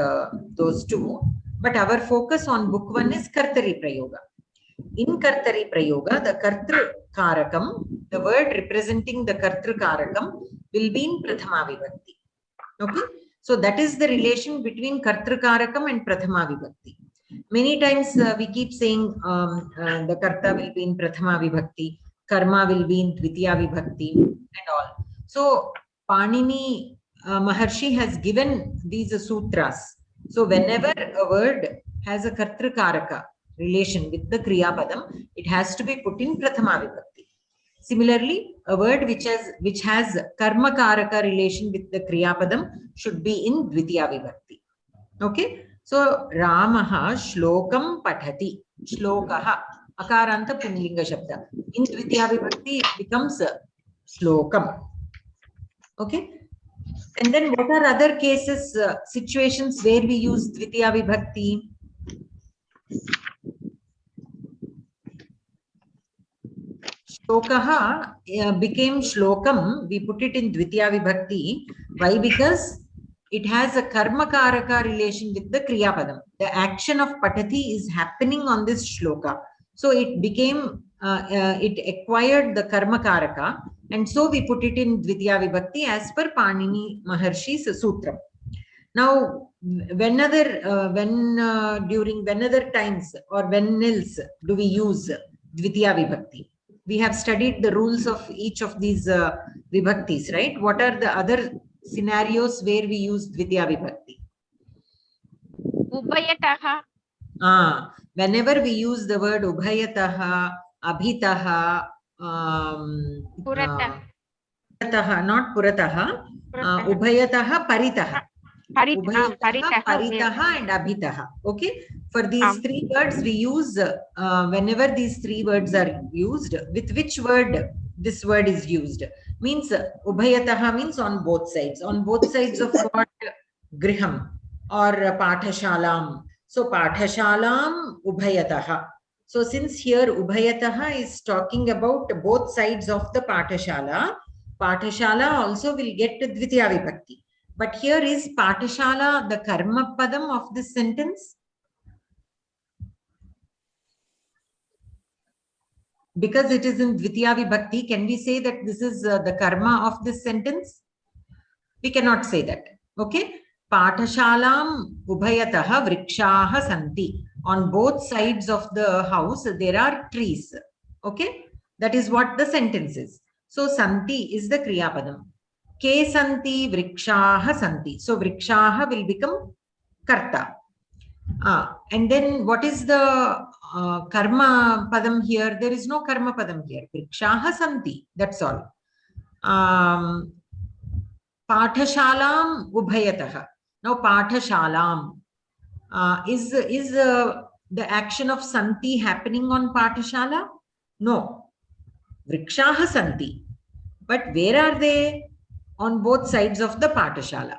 those two. But our focus on book 1 is kartari prayoga. In kartari prayoga, the kartru karakam, the word representing the kartru karakam, will be in prathama vibhakti. Okay, so that is the relation between kartru karakam and prathama vibhakti. Many times we keep saying the karta will be in prathama vibhakti, karma will be in dvitiya vibhakti, and all. So Panini Maharshi has given these sutras. So whenever a word has a kartru karaka relation with the kriya padam, it has to be put in prathama vibhakti. Similarly, a word which has karma karaka relation with the kriya padam should be in dvitiya vibhakti. Okay, so Ramaha shlokam pathati. Shlokaha akaranta punlinga shabda. In dvitiya vibhakti it becomes shlokam. Okay, and then what are other cases, situations where we use dvitiya vibhakti? Shlokaha became shlokam. We put it in dvitiya vibhakti. Why? Because it has a karma karaka relation with the kriya padam. The action of patati is happening on this shloka. So it became, it acquired the karma karaka, and so we put it in dvitiya vibhakti as per Panini Maharshi's sutra. Now, when other times or when else do we use dvitiya vibhakti? We have studied the rules of each of these vibhaktis, right? What are the other scenarios where we use dvitiya vibhakti? Ubhayataha. Whenever we use the word ubhayataha, abhitaha, Purataha. not purataha, ubhayataha, paritaha. Ubhayataha, paritaha and abhitaha. Okay, for these three words we use, whenever these three words are used, with which word this word is used? Means ubhayataha means on both sides. On both sides of what? Griham or pathashalam. So pathashalam ubhayataha. So since here ubhayataha is talking about both sides of the pathashala, pathashala also will get dvitiya vibhakti. But here is pathashala the karma padam of this sentence? Because it is in dvitiya vibhakti, can we say that this is the karma of this sentence? We cannot say that. Okay, pathashalam ubhayataha vrikshaha santi. On both sides of the house there are trees. Okay, that is what the sentence is. So santi is the kriya padam. Ke santi vrikshaha santi. So vrikshaha will become karta. And then what is the karma padam here? There is no karma padam here. Vrikshaha santi. That's all. Pathashalam ubhayataha. Now pathashalam. Is the action of santi happening on pathashala? No. Vrikshaha santi. But where are they? On both sides of the pathashala.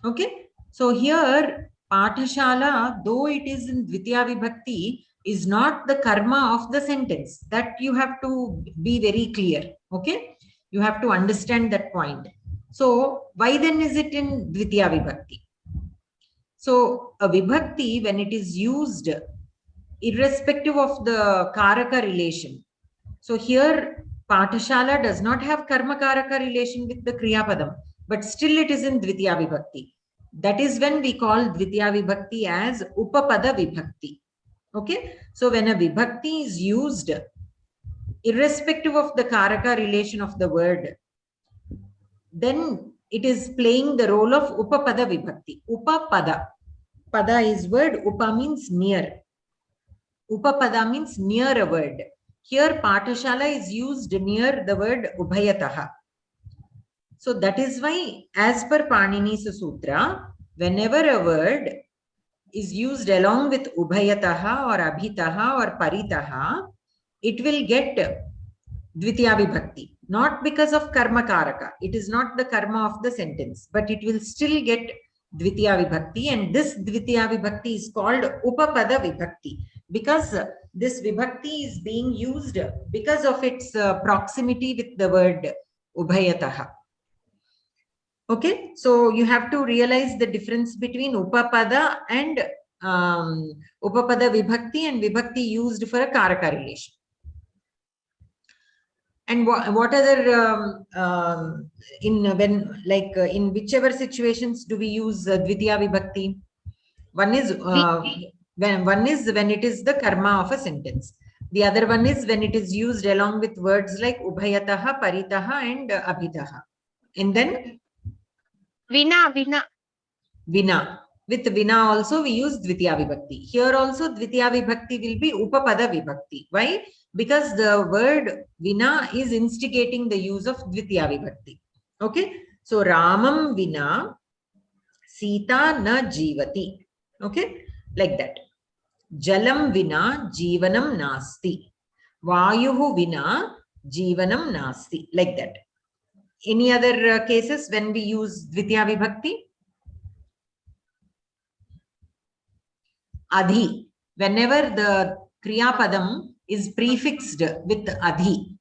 Okay. So here pathashala, though it is in dvitiya vibhakti, is not the karma of the sentence. That you have to be very clear. Okay, you have to understand that point. So why then is it in Dvitiya Vibhakti? So a Vibhakti, when it is used irrespective of the Karaka relation. So here Pathashala does not have Karma Karaka relation with the Kriya Padam, but still it is in Dvitiya Vibhakti. That is when we call Dvitiya Vibhakti as Upapada Vibhakti. Okay, so when a Vibhakti is used irrespective of the Karaka relation of the word, then it is playing the role of Upapada Vibhakti. Upapada. Pada is word, Upa means near. Upapada means near a word. Here Pathashala is used near the word Ubhayataha. So that is why, as per Panini's Sutra, whenever a word is used along with Ubhayataha or Abhitaha or Paritaha, it will get Dvitiya Vibhakti. Not because of Karma Karaka. It is not the karma of the sentence, but it will still get Dvitiya Vibhakti, and this Dvitiya Vibhakti is called Upapada Vibhakti because this Vibhakti is being used because of its proximity with the word Ubhayataha. Okay, so you have to realize the difference between Upapada and Upapada Vibhakti and Vibhakti used for a Karaka relation. And what other in whichever situations do we use Dvitiya Vibhakti? One is when it is the karma of a sentence. The other one is when it is used along with words like Ubhayataha, Paritaha, and Abhitaha. And then Vina. Vina. With Vina also we use Dvitiya Vibhakti. Here also Dvitiya Vibhakti will be Upapada Vibhakti. Why? Because the word Vina is instigating the use of Dvitiya Vibhakti. Okay. So Ramam Vina Sita na Jivati. Okay. Like that. Jalam Vina Jivanam Nasti. Vayuhu Vina Jivanam Nasti. Like that. Any other cases when we use Dvitiya Vibhakti? Adhi. Whenever the Kriya Padam is prefixed with Adhi,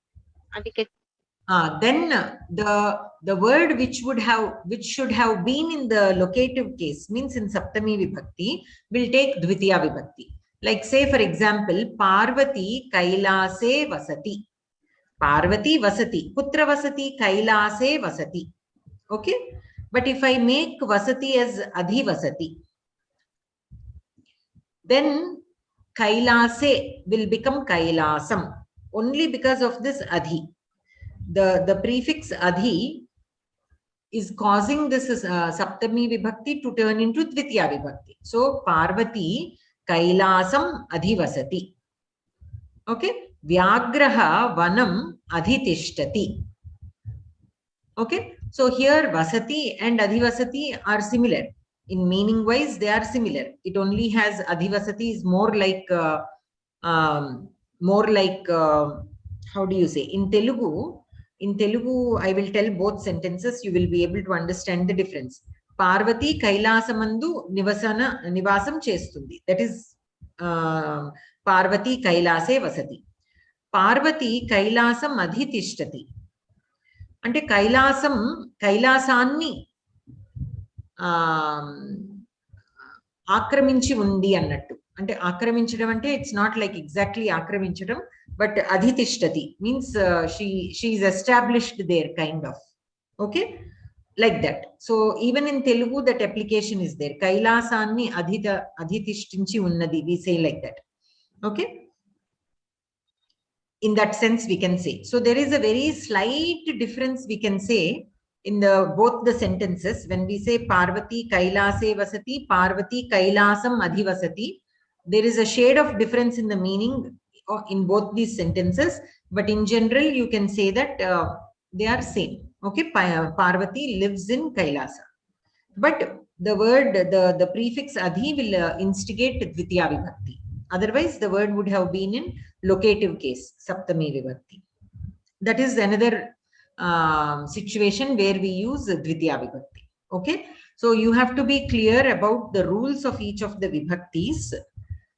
then the word which should have been in the locative case, means in Saptami Vibhakti, will take Dvitiya Vibhakti. Like say for example, Parvati Kailase Vasati. Parvati Vasati. Putra Vasati Kailase Vasati. Okay. But if I make Vasati as Adhi Vasati, then Kailase will become Kailasam only because of this Adhi. The prefix Adhi is causing this Saptami Vibhakti to turn into Dvitiya Vibhakti. So Parvati Kailasam Adhivasati. Okay. Vyagraha Vanam Adhitishtati. Okay. So here Vasati and Adhivasati are similar. In meaning wise, they are similar. It only has Adhivasati is more like how do you say? In Telugu, I will tell both sentences. You will be able to understand the difference. Parvati Kailasamandu Nivasam Chestundi. That is Parvati Kailase Vasati. Parvati Kailasam Adhitishtati. Ante Kailasanni ఆక్రమించి ఉంది అన్నట్టు. అంటే ఆక్రమించడం అంటే it's not like exactly ఆక్రమించడం, but అధితిష్టతి means she is established there kind of. Okay, like that. So even in Telugu that application is there. Kailasanni adhitishtinchi unnadi, we say like that. Okay, in that sense we can say. So there is a very slight difference we can say in both the sentences. When we say Parvati Kailase Vasati, Parvati Kailasam Adhivasati, there is a shade of difference in the meaning in both these sentences, but in general you can say that they are same. Okay, Parvati lives in Kailasa, but the word, the prefix Adhi will instigate Dvitiya Vibhakti. Otherwise the word would have been in locative case, Saptami Vibhakti. That is another situation where we use Dvitiya Vibhakti. Okay, so you have to be clear about the rules of each of the Vibhaktis.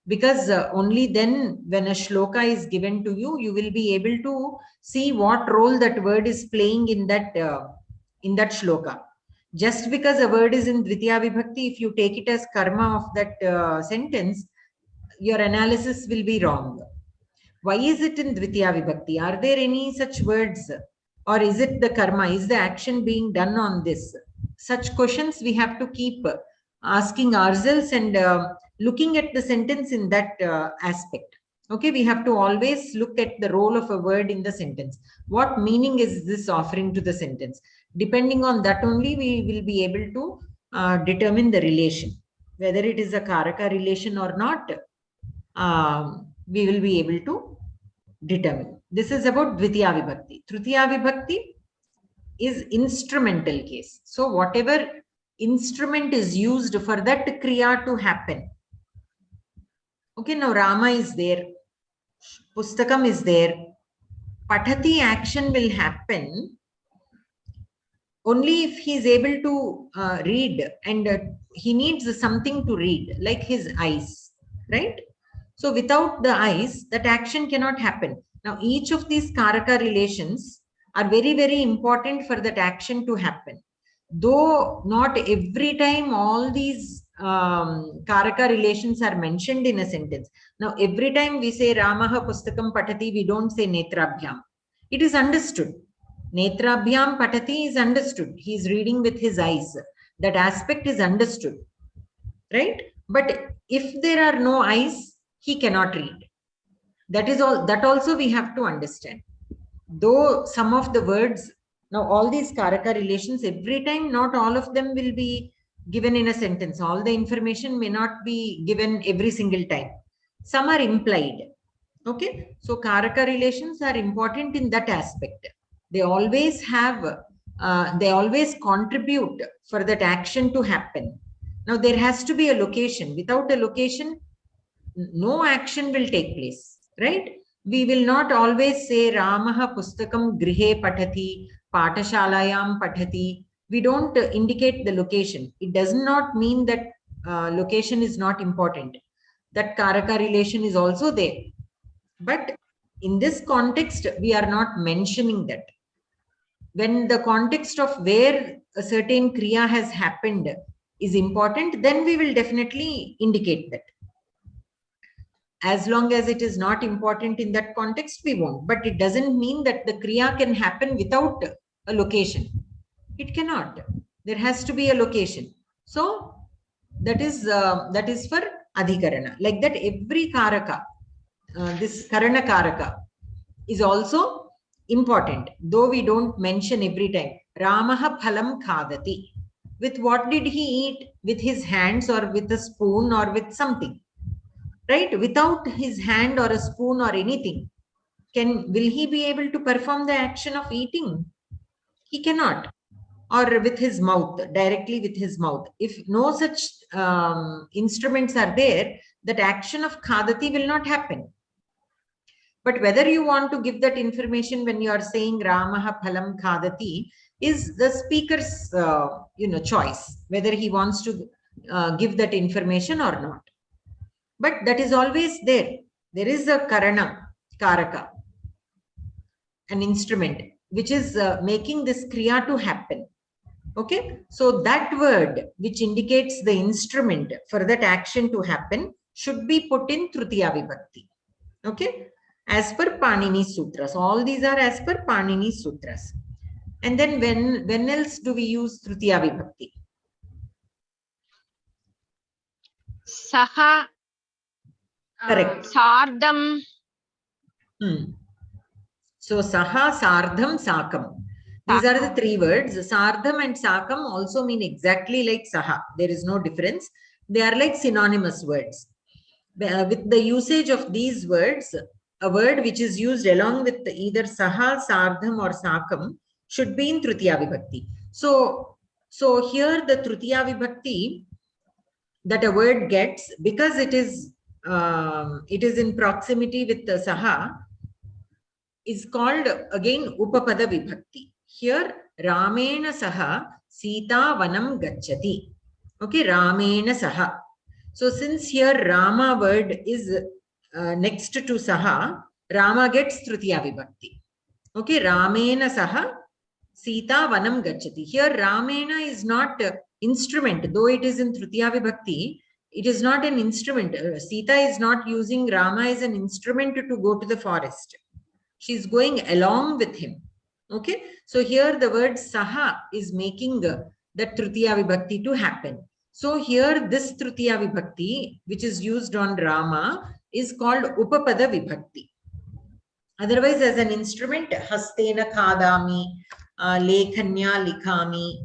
because only then when a shloka is given to you, you will be able to see what role that word is playing in that shloka. Just because a word is in Dvitiya Vibhakti, if you take it as karma of that sentence, your analysis will be wrong. Why is it in Dvitiya Vibhakti? Are there any such words? Or is it the karma? Is the action being done on this? Such questions we have to keep asking ourselves and looking at the sentence in that aspect. Okay, we have to always look at the role of a word in the sentence. What meaning is this offering to the sentence? Depending on that only, we will be able to determine the relation. Whether it is a Karaka relation or not, we will be able to determine. This is about Dvitiya Vibhakti. Tritiya Vibhakti is instrumental case. So whatever instrument is used for that kriya to happen. Okay, now Rama is there, Pustakam is there, Pathati action will happen only if he is able to read, and he needs something to read, like his eyes, right? So without the eyes, that action cannot happen. Now, each of these Karaka relations are very, very important for that action to happen. Though not every time all these Karaka relations are mentioned in a sentence. Now, every time we say Ramaha Pustakam Patati, we don't say Netrabhyam. It is understood. Netrabhyam Patati is understood. He is reading with his eyes. That aspect is understood, right? But if there are no eyes, he cannot read. That is all. That also we have to understand. Though some of the words, now all these Karaka relations, every time not all of them will be given in a sentence. All the information may not be given every single time. Some are implied. Okay, so Karaka relations are important in that aspect. They always have, they always contribute for that action to happen. Now there has to be a location. Without a location, no action will take place, right? We will not always say Ramaha Pustakam Grihe Patati, Patashalayam Patati. We don't indicate the location. It does not mean that location is not important. That Karaka relation is also there. But in this context, we are not mentioning that. When the context of where a certain kriya has happened is important, then we will definitely indicate that. As long as it is not important in that context, we won't. But it doesn't mean that the kriya can happen without a location. It cannot. There has to be a location. So that is for adhikarana. Like that, every karaka, this karana karaka, is also important, though we don't mention every time. Ramaha phalam khadati. With what did he eat? With his hands or with a spoon or with something, right? Without his hand or a spoon or anything, will he be able to perform the action of eating? He cannot. Or with his mouth, directly with his mouth. If no such instruments are there, that action of khadati will not happen. But whether you want to give that information when you are saying Ramaha phalam khadati is the speaker's choice, whether he wants to give that information or not. But that is always there. There is a karana, karaka, an instrument, which is making this kriya to happen. Okay, so that word which indicates the instrument for that action to happen should be put in Tritiya Vibhakti. Okay, as per Panini Sutras. All these are as per Panini Sutras. And then when else do we use Tritiya Vibhakti? Saha. Correct. Sardam. So Saha, Sardham, Sakam. These are the three words. Sardham and Sakam also mean exactly like Saha. There is no difference. They are like synonymous words. With the usage of these words, a word which is used along with either Saha, Sardham or Sakam should be in Tritiya Vibhakti. So here the Tritiya Vibhakti that a word gets, because it is in proximity with the Saha, is called again Upapada Vibhakti. Here, Ramena Saha Sita Vanam Gacchati. Okay, Ramena Saha. So since here Rama word is next to Saha, Rama gets Tritiya Vibhakti. Okay, Ramena Saha Sita Vanam Gachati. Here Ramena is not instrument, though it is in Tritiya Vibhakti. It is not an instrument. Sita is not using Rama as an instrument to go to the forest. She is going along with him. Okay, so here the word Saha is making that Tritiya Vibhakti to happen. So here this Tritiya Vibhakti, which is used on Rama, is called Upapada Vibhakti. Otherwise, as an instrument, Hastena Khadami, Lekhanya Likhami,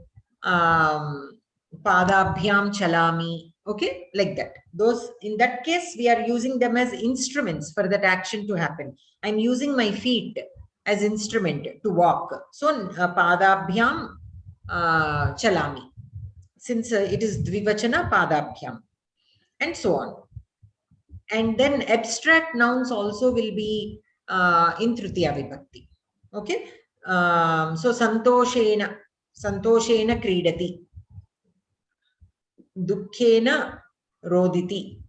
Padabhyam Chalami, okay, like that. Those, in that case, we are using them as instruments for that action to happen. I'm using my feet as instrument to walk. So, Padabhyam Chalami. Since it is Dvivachana, Padabhyam, and so on. And then abstract nouns also will be in Tritiya Vibhakti. Okay. So Santoshena Kridati, Dukkhena Roditi,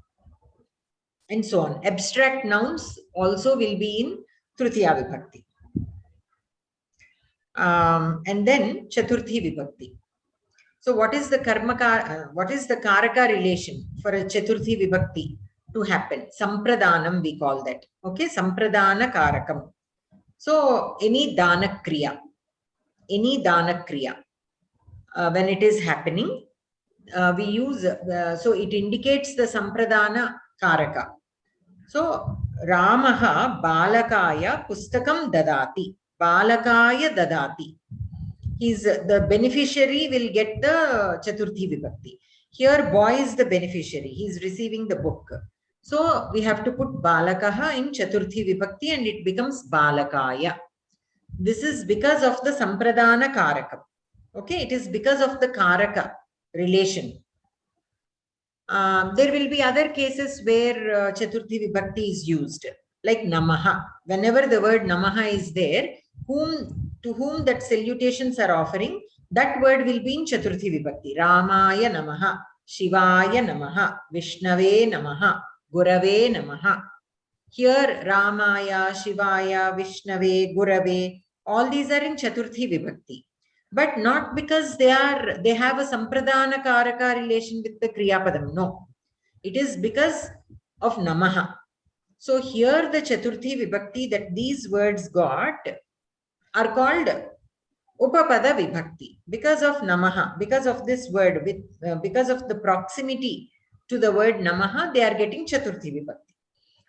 and so on. Abstract nouns also will be in Tritiya Vibhakti. And then Chaturthi Vibhakti. So what is the what is the Karaka relation for a Chaturthi Vibhakti to happen? Sampradhanam we call that. Okay, Sampradhana Karakam. So any Dana Kriya, when it is happening, we use, so it indicates the Sampradhana Karaka. So Ramaha Balakaya Pustakam Dadati. Balakaya Dadati. The beneficiary will get the Chaturthi Vibhakti. Here, boy is the beneficiary. He is receiving the book. So we have to put Balakaha in Chaturthi Vibhakti and it becomes Balakaya. This is because of the Sampradhana Karaka. Okay, it is because of the Karaka relation. There will be other cases where Chaturthi Vibhakti is used, like Namaha. Whenever the word Namaha is there, to whom that salutations are offering, that word will be in Chaturthi Vibhakti. Ramaya Namaha, Shivaya Namaha, Vishnave Namaha, Gurave Namaha. Here Ramaya, Shivaya, Vishnave, Gurave, all these are in Chaturthi Vibhakti. But not because they have a Sampradhana Karaka relation with the Kriyapadam. No. It is because of Namaha. So here the Chaturthi Vibhakti that these words got are called Upapada Vibhakti because of Namaha, because of this word, because of the proximity to the word Namaha, they are getting Chaturthi Vibhakti.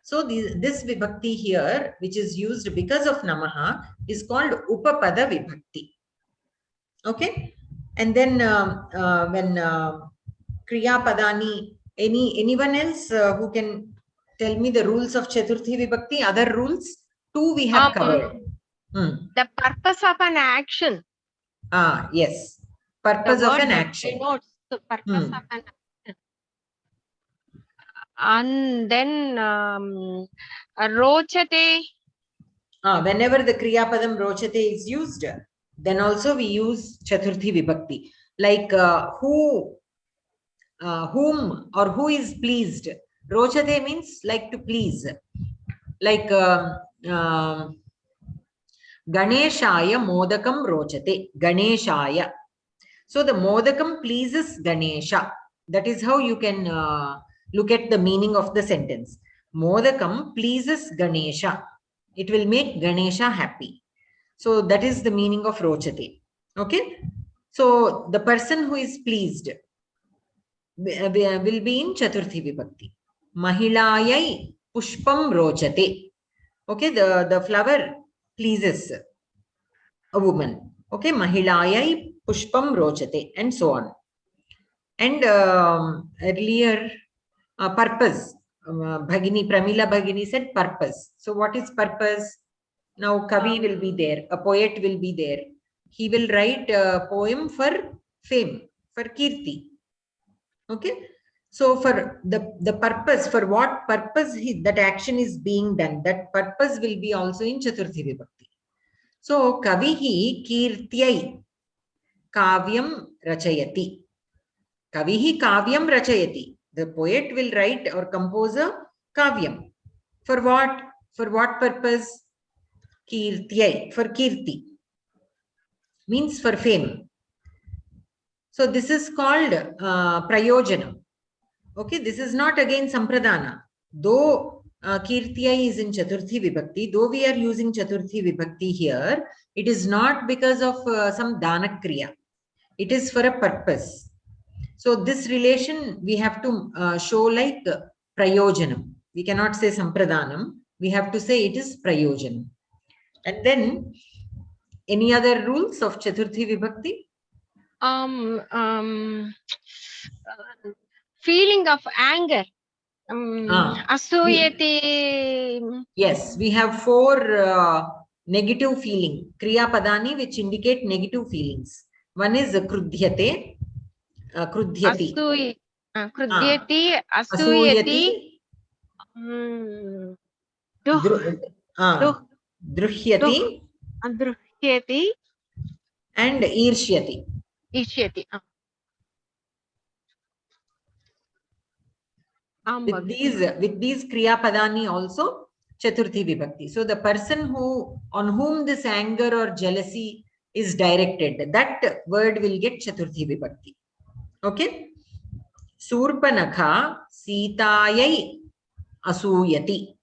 So this Vibhakti here, which is used because of Namaha, is called Upapada Vibhakti. Okay, and then when Kriya Padani, anyone else who can tell me the rules of Chaturthi Vibhakti? Other rules? Two we have covered. The purpose of an action. Yes. Purpose of an action. Denotes the purpose of an action. And then Rochate. Whenever the Kriya Padam Rochate is used, then also we use Chaturthi Vibhakti. Like whom or who is pleased. Rochate means like to please. Like Ganeshaya Modakam Rochate. Ganeshaya. So the Modakam pleases Ganesha. That is how you can look at the meaning of the sentence. Modakam pleases Ganesha. It will make Ganesha happy. So that is the meaning of Rochate. Okay. So the person who is pleased will be in Chaturthi Vibhakti. Mahilayai Pushpam Rochate. Okay. The flower pleases a woman. Okay. Mahilayai Pushpam Rochate, and so on. And earlier, purpose. Bhagini, Pramila Bhagini said purpose. So what is purpose? Now Kavi will be there, a poet will be there. He will write a poem for fame, for Kirti. Okay. So for the purpose, for what purpose that action is being done, that purpose will be also in Chaturthi Vibhakti. So Kavihi Kirtyai Kavyam Rachayati. Kavihi Kavyam Rachayati. The poet will write or compose a kavyam. For what? For what purpose? Kirtyai, for kirti. Means for fame. So this is called prayojana. Okay, this is not again sampradana. Though kirtyai is in chaturthi vibhakti, though we are using chaturthi vibhakti here, it is not because of some dana kriya. It is for a purpose. So this relation we have to show like prayojanam. We cannot say sampradanam. We have to say it is prayojanam. And then any other rules of chaturthi vibhakti? Feeling of anger. Asuyati. Yes, we have 4 negative feeling kriya padani which indicate negative feelings. One is krudhyate, krudhyati, Krudhyati, asuyati, druhyati, druhyati, and irshyati. ishyati. With these kriya padani also chaturthi vibhakti. So the person on whom this anger or jealousy is directed, that word will get chaturthi vibhakti. Okay. Surpanakha Sitayai asuyati.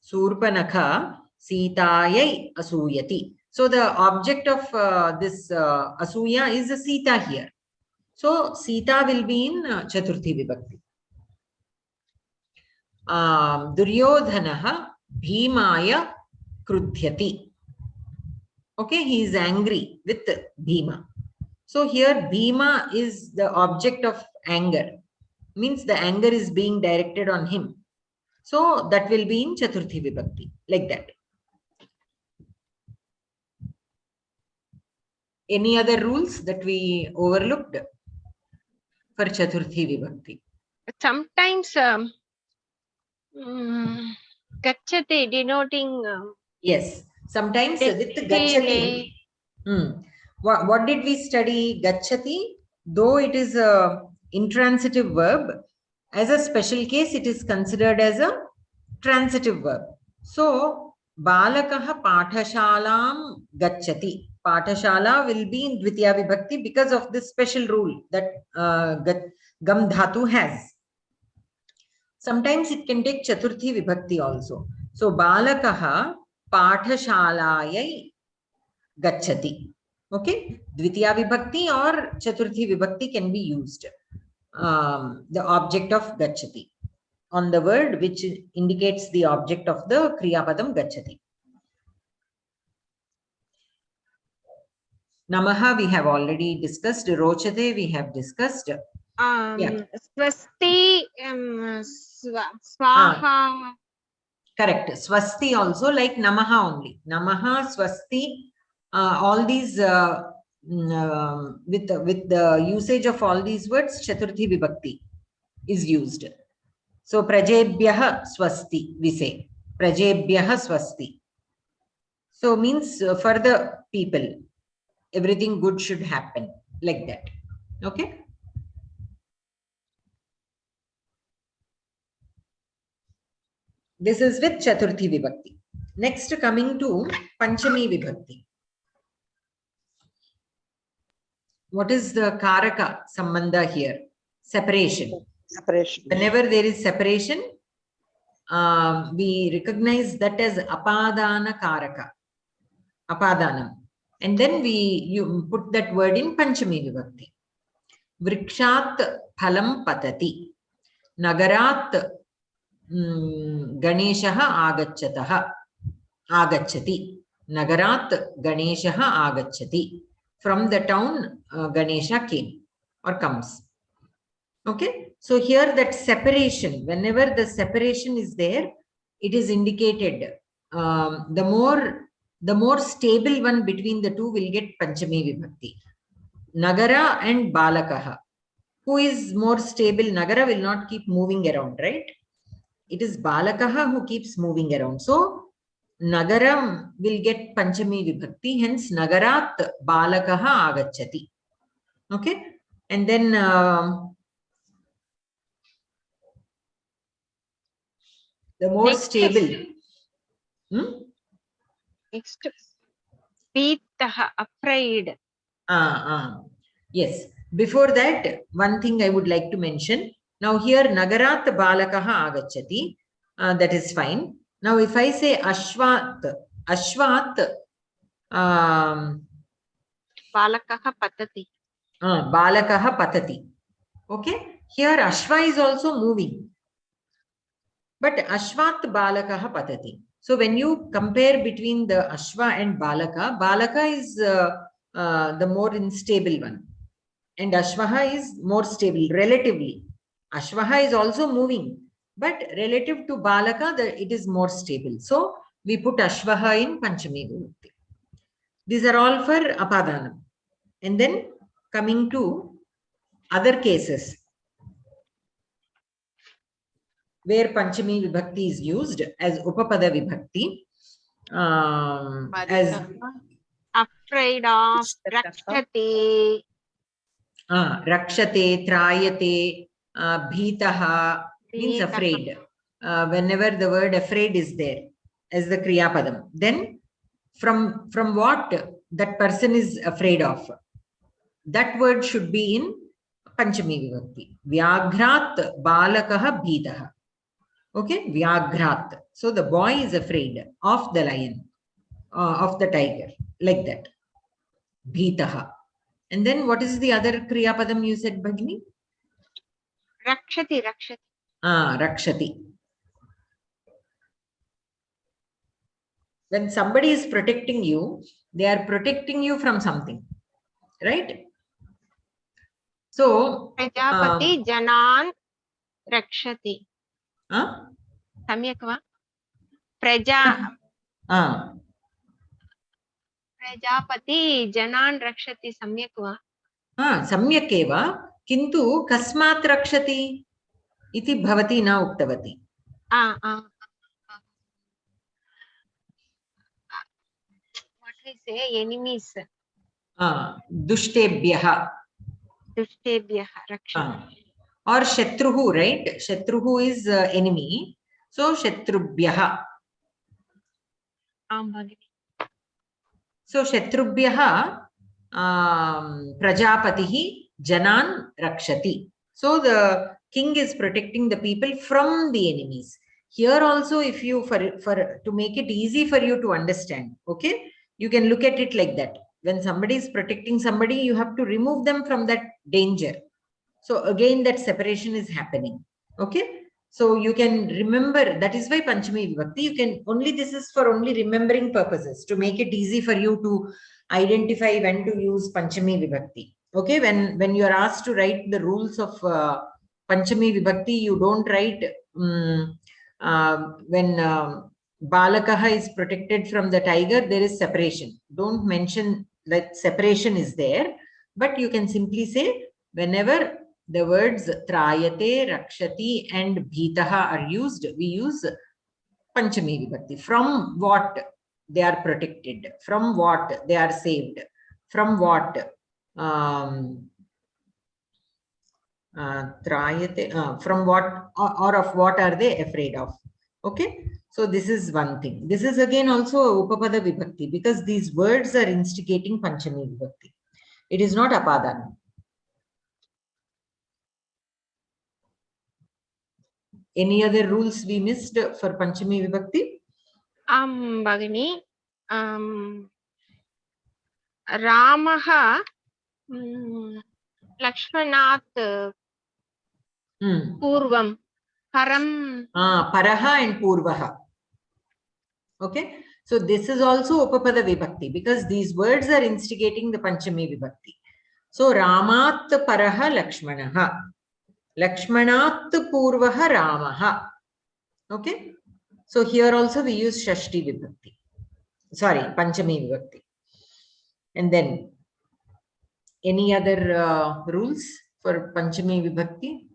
Surpanakha Sitayai asuyati. So the object of this asuya is a Sita here. So Sita will be in chaturthi vibhakti. Duryodhanaha Bhimaya krudhyati. Okay, he is angry with Bhima. So here Bhima is the object of anger. Means the anger is being directed on him. So that will be in chaturthi vibhakti. Like that. Any other rules that we overlooked for chaturthi vibhakti? Sometimes gachati denoting yes, sometimes with gachati. What did we study? Gachati, though it is a intransitive verb, as a special case it is considered as a transitive verb. So balakaha pathashalam gachati. Pathashala will be in dvitiya vibhakti because of this special rule that gam dhatu has. Sometimes it can take chaturthi vibhakti also. So balakaha pathashalayai gachati. Okay, dvitiya vibhakti or chaturthi vibhakti can be used. The object of gachati on the word which indicates the object of the kriya padam gachati. Namaha we have already discussed. Rochate we have discussed. Swasti, swaha. Correct. Swasti also like namaha only. Namaha, swasti, all these with the usage of all these words, chaturthi vibhakti is used. So prajebhyah swasti we say. Prajebhyah swasti. So means for the people, everything good should happen like that. Okay. This is with chaturthi vibhakti. Next, coming to panchami vibhakti. What is the karaka sambandha here? Separation. Separation. Whenever there is separation, we recognize that as apadana karaka. Apadanam. And then you put that word in panchami vibhakti. Vrikshat phalam patati. Nagarat Ganeshaha agachati. Nagarat Ganeshaha agachati. From the town Ganesha came or comes. Okay. So here that separation, whenever the separation is there, it is indicated. The more stable one between the two will get panchami vibhakti. Nagara and balakaha. Who is more stable? Nagara will not keep moving around, right? It is balakaha who keeps moving around. So nagaram will get panchami vibhakti. Hence nagarat balakaha agachati. Okay. And then the more Next. stable. Next. Pitaha, afraid. Yes. Before that, one thing I would like to mention. Now here, Nagarat Balakaha Agachati. That is fine. Now, if I say Ashvat, Balakaha patati. Balakaha Patati. Okay. Here, Ashva is also moving. But Ashvat Balakaha Patati. So when you compare between the Ashva and Balaka, Balaka is the more unstable one. And Ashvaha is more stable, relatively. Ashvaha is also moving. But relative to Balaka, it is more stable. So we put Ashvaha in Panchami Vibhakti. These are all for Apadanam. And then coming to other cases where Panchami Vibhakti is used as Upapada Vibhakti. As afraid of, rakshati. Rakshate, Trayate, Bhitaha means afraid. Whenever the word afraid is there as the Kriya Padam, then from what that person is afraid of, that word should be in Panchami Vibhakti. Vyagrat Balakaha Bhitaha. Okay, Vyagrat. So the boy is afraid of the lion, of the tiger, like that. Bhitaha. And then what is the other Kriya Padam you said, Bhagini? Rakshati. Rakshati. When somebody is protecting you, they are protecting you from something, right? So, Prajapati janan rakshati. Samyak va? Prajapati janan rakshati samyak va? Samyak eva, kintu kasmat rakshati iti bhavati na uktavati. What we say, enemies. Dushtebhyaha. Rakshati. Or Shatruhu, right? Shatruhu is enemy. So Shatrubhyaha. So Shatrubhyaha Prajapatihi Janan Rakshati. So the king is protecting the people from the enemies. Here also, if you to make it easy for you to understand, okay, you can look at it like that. When somebody is protecting somebody, you have to remove them from that danger. So again, that separation is happening. Okay. So you can remember, that is why Panchami Vibhakti, you can only, this is for only remembering purposes, to make it easy for you to identify when to use Panchami Vibhakti. Okay. When you are asked to write the rules of Panchami Vibhakti, you don't write when Balakaha is protected from the tiger, there is separation. Don't mention that separation is there, but you can simply say whenever the words Trayate, Rakshati and Bhitaha are used, we use Panchami Vibhakti. From what they are protected, from what they are saved, from what Trayate, from what or of what are they afraid of. Okay, so this is one thing. This is again also Upapada Vibhakti, because these words are instigating Panchami Vibhakti. It is not Apadana. Any other rules we missed for Panchami Vibhakti? Bhagini, Ramaha Lakshmanat Purvam Param. Paraha and Purvaha. Okay. So this is also Upapada Vibhakti, because these words are instigating the Panchami Vibhakti. So Ramat Paraha Lakshmanaha. Lakshmanat Purvaha Ramaha. Okay. So here also we use Shashti Vibhakti. Sorry, Panchami Vibhakti. And then any other rules for Panchami Vibhakti?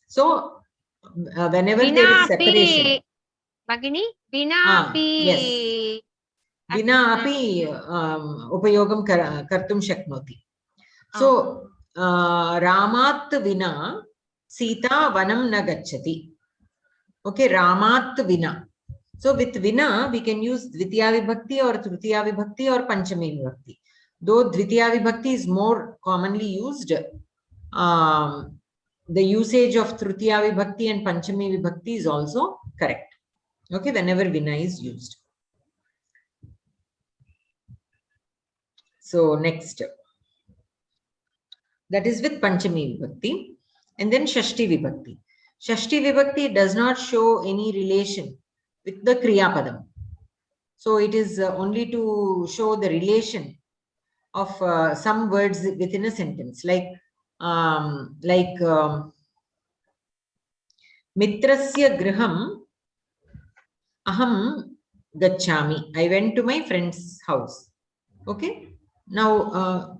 So whenever there is separation. Bhagini, Vina api. Yes. Vina api upayogam kartum shaknoti. So, Ramat Vina Sita Vanam na gacchati. Okay, Ramat Vina. So, with Vina, we can use Dvitiya Vibhakti or Tritiya Vibhakti or Panchami Vibhakti. Though Dvitiya Vibhakti is more commonly used, the usage of Tritiya Vibhakti and Panchami Vibhakti is also correct. Okay, whenever Vina is used. So, next. That is with Panchami Vibhakti. And then Shashti Vibhakti. Shashti Vibhakti does not show any relation with the Kriya Padam. So it is only to show the relation of some words within a sentence, like Mitrasya Griham Aham Gachami. I went to my friend's house. Okay. Now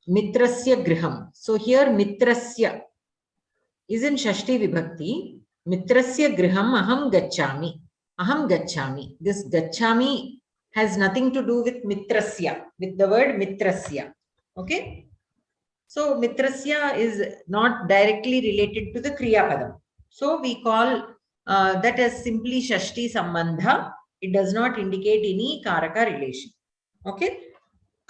Mitrasya Griham. So here Mitrasya is in Shashti Vibhakti. Mitrasya Griham Aham Gachami. Aham Gachami. This Gachami has nothing to do with Mitrasya, with the word Mitrasya. Okay. So Mitrasya is not directly related to the Kriya Padam. So we call that as simply Shashti Sambandha. It does not indicate any Karaka relation. Okay.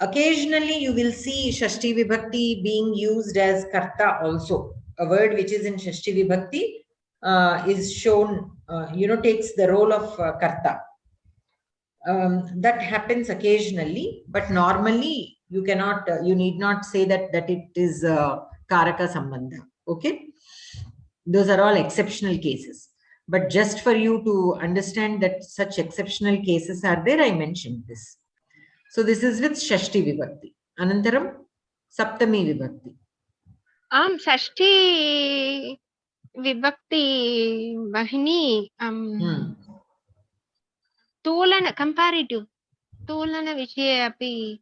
Occasionally you will see Shashti Vibhakti being used as Karta also. A word which is in Shashti Vibhakti is shown, takes the role of Karta. That happens occasionally, but normally you cannot, you need not say that it is Karaka Sambandha. Okay. Those are all exceptional cases. But just for you to understand that such exceptional cases are there, I mentioned this. So this is with Shashti Vibhakti. Anantaram, Saptami Vibhakti. Shashti Vibhakti Bahini Tulana comparative Tulana Vishya api.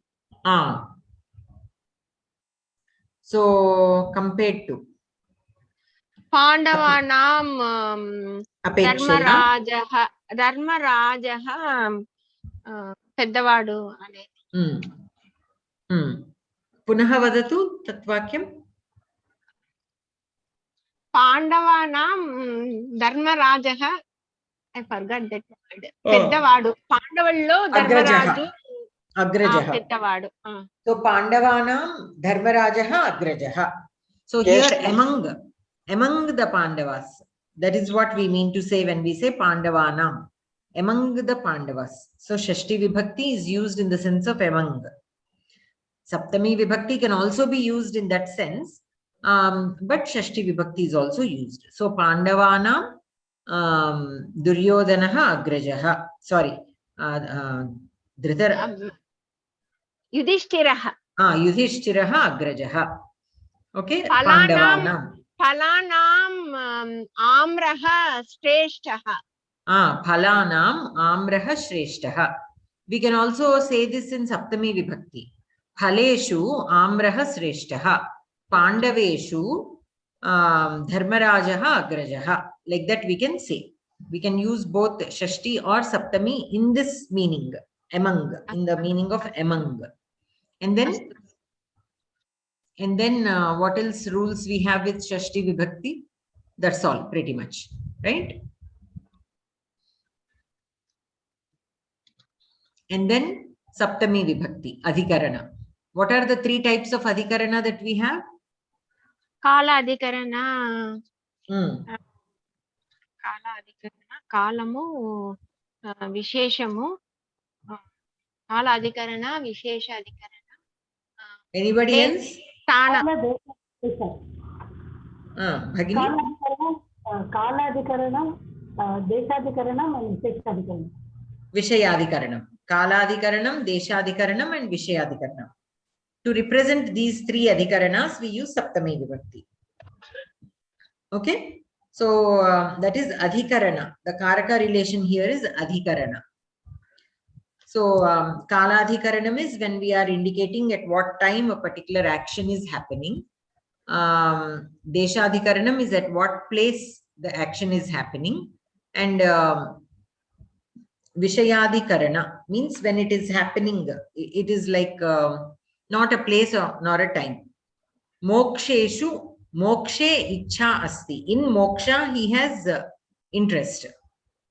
So compared to Pandavanam Dharmarajaha Peddavadu ane. Punaha vadatu tatvakyam. Pandavanam Dharmarajaha. I forgot that word. Peddavadu. Pandavallo Dharmaraju. Agrajaha. Peddavadu. So Pandavanam Dharmarajaha Agrajaha. So here among the Pandavas, that is what we mean to say when we say Pandavanam, among the Pandavas. So Shashti Vibhakti is used in the sense of among. Saptami Vibhakti can also be used in that sense, but Shashti Vibhakti is also used. So Pandavanam Duryodhanaha Agrajaha. Sorry. Yudhishthiraha. Yudhishthiraha Agrajaha. Okay. Pandavanam. Phalanam Amraha Shreshtaha. Phalanam Amraha Shreshtaha. We can also say this in Saptami Vibhakti. Phaleshu Amraha Shreshtaha. Pandaveshu Dharmarajaha Agrajaha. Like that we can say. We can use both Shashti or Saptami in this meaning. Among. In the meaning of among. And then what else rules we have with Shashti Vibhakti? That's all pretty much. Right? And then Saptami Vibhakti, Adhikarana. What are the three types of Adhikarana that we have? Kala Adhikarana. Kala Adhikarana. Kalamu Visheshamu. Kala Adhikarana, Vishesha Adhikarana. Anybody else? Stana. Bhagini? Kaladhikaranam, Deshadhikaranam, and Visheshadhikaranam. Vishayadhikaranam. Kaladhikaranam, Deshadhikaranam, and Vishayadhikaranam. To represent these three adhikaranas, we use Saptami Vibhakti. Okay? So that is adhikarana. The Karaka relation here is adhikarana. So Kaladhikaranam is when we are indicating at what time a particular action is happening. Deshadhikaranam is at what place the action is happening. And Vishayadhikarana means when it is happening, it is like not a place or nor a time. Moksheshu, mokshe ichha asti. In moksha, he has interest.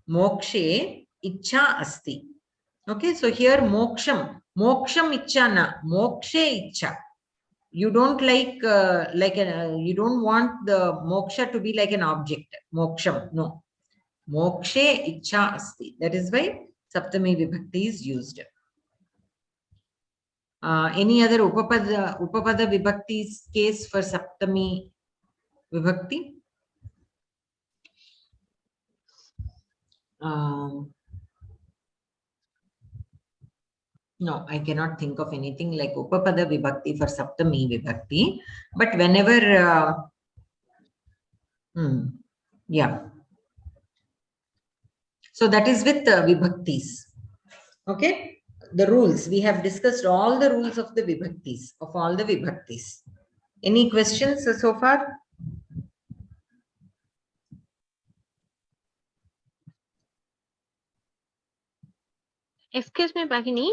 Mokshe ichha asti. Okay, so here moksham ichha na, mokshe ichha. You don't like you don't want the moksha to be like an object. Moksham, no. Mokshe ichha asti. That is why Saptami Vibhakti is used. Any other Upapada Vibhakti's case for Saptami Vibhakti? No, I cannot think of anything like Upapada Vibhakti for Saptami Vibhakti. But whenever, yeah. So that is with Vibhaktis. Okay. The rules. We have discussed all the rules of the Vibhaktis, of all the Vibhaktis. Any questions so far? Excuse me, Bhagini.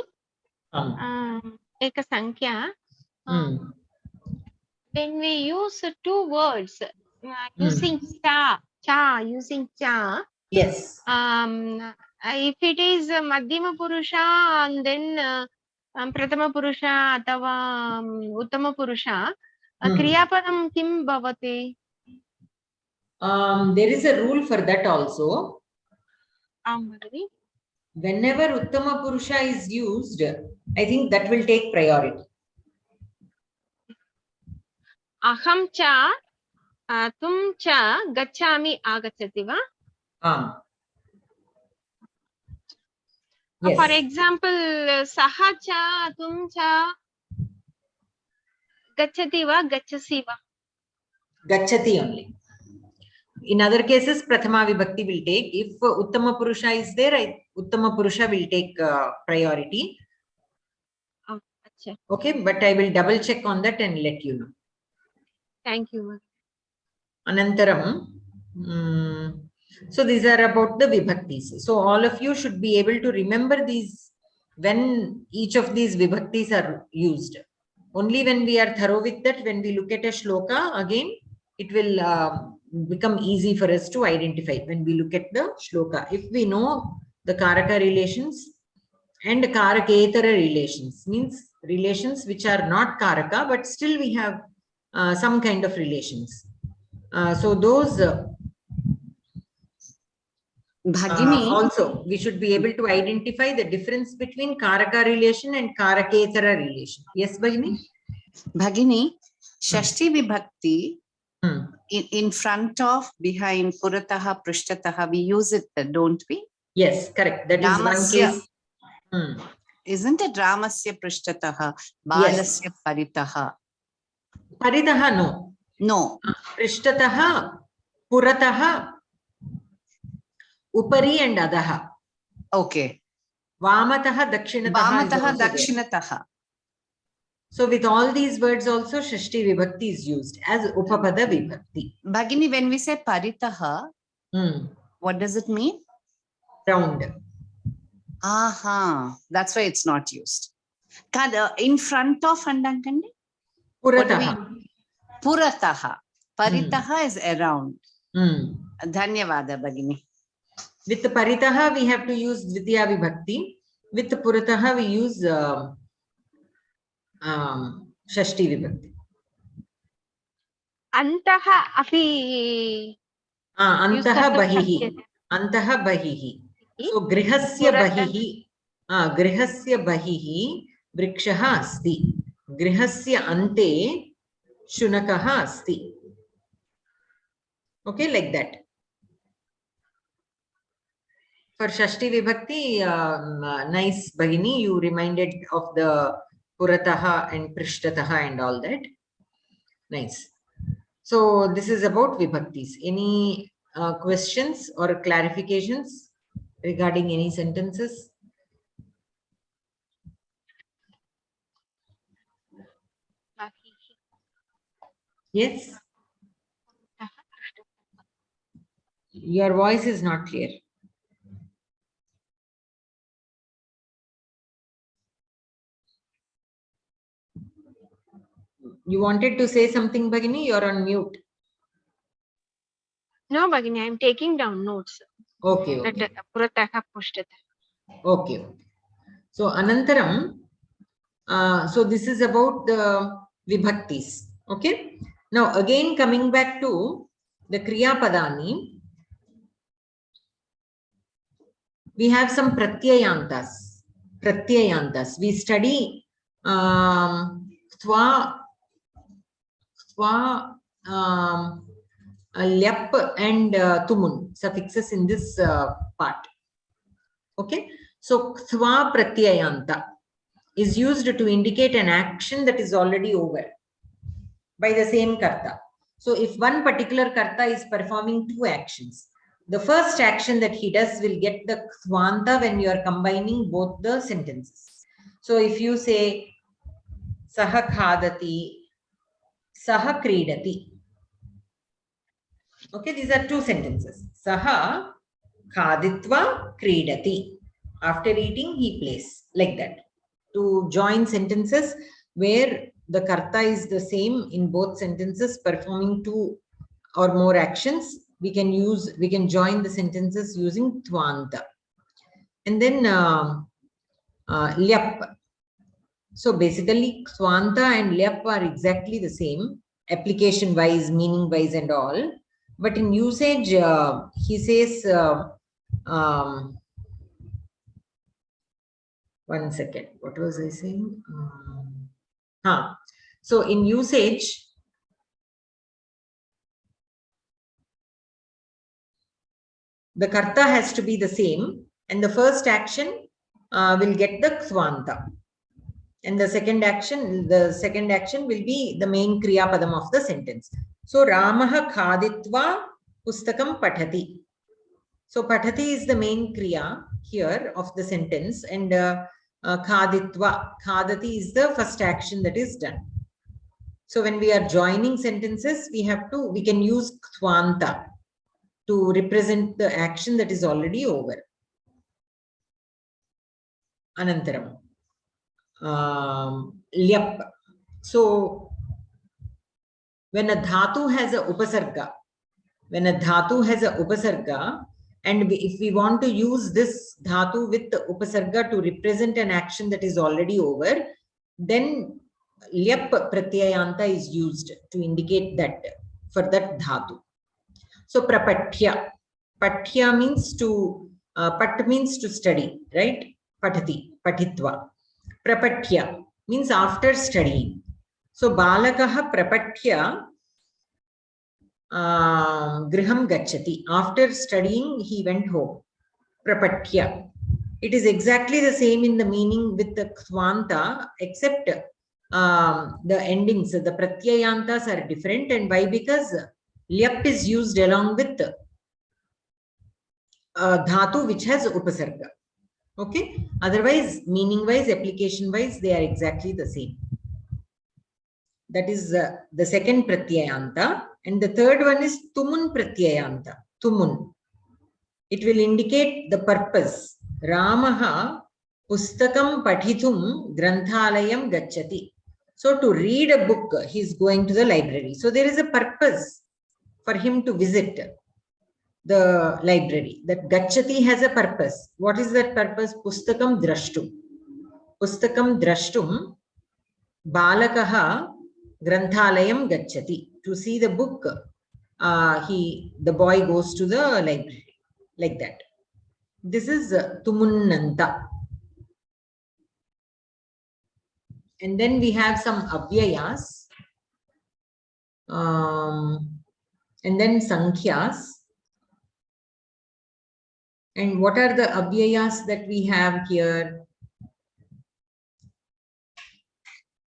Eka Sankhya. When we use two words, using using cha. Yes. If it is Madhyama Purusha and then Prathama Purusha atava Uttama Purusha, Kriyapadam kim bhavati? There is a rule for that also. Whenever Uttama Purusha is used, I think that will take priority. Aham cha, tum cha, gacchami agachati va? Yes. For example, saha cha, tum cha, gacchati va, gacchasi va? Gacchati only. In other cases, Prathama Vibhakti will take. If Uttama Purusha is there, Uttama Purusha will take priority. Oh, achha. Okay, but I will double check on that and let you know. Thank you. Anantaram. So these are about the Vibhaktis. So all of you should be able to remember these when each of these Vibhaktis are used. Only when we are thorough with that, when we look at a shloka again, it will become easy for us to identify when we look at the shloka. If we know the Karaka relations and Karaketara relations, means relations which are not Karaka, but still we have some kind of relations. So those also we should be able to identify the difference between Karaka relation and Karaketara relation. Yes, Bhagini? Bhagini, Shashti Vibhakti, in front of, behind, Purataha, Prishtataha, we use it, don't we? Yes, correct. That Ramasya, is one case. Isn't it Ramasya Prishtataha, Balasya Paritaha? Paritaha, no. No. Prishtataha, Purataha, Upari and Adaha. Okay. Vamataha, Dakshinataha. Vamataha, Dakshinataha. So with all these words also Shashti Vibhakti is used as Upapada Vibhakti. Bhagini, when we say Paritaha, what does it mean? Round. Aha, that's why it's not used. In front of Andangandi? Purataha. Purataha. Paritaha is around. Dhanyavada, Bhagini. With the Paritaha, we have to use Dvitiya Vibhakti. With the Purataha, we use Shashti Vibhakti. Antaha api. Antaha Bahihi. Antaha Bahihi. So Grihasya Bahihi. Grihasya Bahihi Vrikshaha Asti. Grihasya Ante Shunakaha Asti. Okay, like that. For Shashti Vibhakti, nice Bhagini, you reminded of the Purataha and Prishtataha and all that. Nice. So this is about Vibhaktis. Any questions or clarifications regarding any sentences? Yes? Your voice is not clear. You wanted to say something, Bhagini? You're on mute. No, Bhagini, I'm taking down notes. Okay, okay. That Purataha Pushtatah. Okay. So Anantaram, so this is about the vibhaktis. Okay. Now again coming back to the Kriya Padani, we have some pratyayantas. Pratyayantas. We study Thwa, Lyap and Tumun suffixes in this part. Okay. So Thwa pratyayanta is used to indicate an action that is already over by the same karta. So if one particular karta is performing two actions, the first action that he does will get the Thwanta when you are combining both the sentences. So if you say Saha Khadati, Saha Kridati. Okay, these are two sentences. Saha Khaditva Kridati. After eating, he plays. Like that. To join sentences where the karta is the same in both sentences, performing two or more actions, we can join the sentences using Thwanta. And then Lyap. So basically, Thwanta and Lyap are exactly the same, application wise, meaning wise, and all. But in usage, he says, one second, what was I saying? So in usage, the karta has to be the same, and the first action will get the Thwanta. And the second action will be the main Kriya Padam of the sentence. So Ramaha Khaditva Pustakam Pathati. So Pathati is the main Kriya here of the sentence, and Khaditva, Khadati is the first action that is done. So when we are joining sentences, we can use Thwanta to represent the action that is already over. Anantaram. Lyap. So when a dhatu has a upasarga, and if we want to use this dhatu with the upasarga to represent an action that is already over, then Lyap pratyayanta is used to indicate that for that dhatu. So prapatya. Patya means to, pat means to study, right? Patati, patitva. Prapatya means after studying. So balakaha prapatya griham gacchati. After studying, he went home. Prapatya. It is exactly the same in the meaning with the Thwanta, except the endings, the pratyayantas are different. And why? Because Lyap is used along with dhatu which has upasarga. Okay. Otherwise, meaning wise, application wise, they are exactly the same. That is the second pratyayanta. And the third one is Tumun pratyayanta. Tumun. It will indicate the purpose. Ramaha Pustakam Pathitum Granthalayam Gacchati. So to read a book, he is going to the library. So there is a purpose for him to visit the library. That Gacchati has a purpose. What is that purpose? Pustakam Drashtum. Pustakam Drashtum Balakaha Granthalayam Gacchati. To see the book, the boy goes to the library. Like that. This is Tumunnanta. And then we have some avyayas. And then Sankhyas. And what are the avyayas that we have here?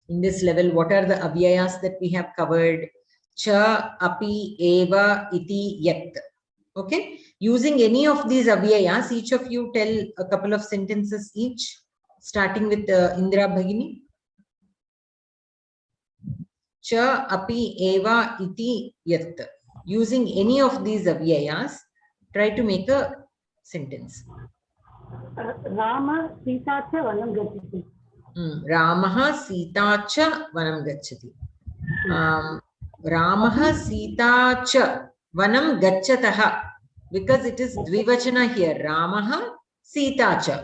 In this level, what are the avyayas that we have covered? Cha, api, eva, iti, yat. Okay. Using any of these avyayas, each of you tell a couple of sentences each, starting with Indra Bhagini. Cha, api, eva, iti, yat. Using any of these avyayas, try to make a sentence. Rama Sita cha vanam gacchati. Ramaha Sita cha vanam gacchati. Ramah Sita cha vanam gacchataha, because it is dvivachana here. Ramah Sita cha.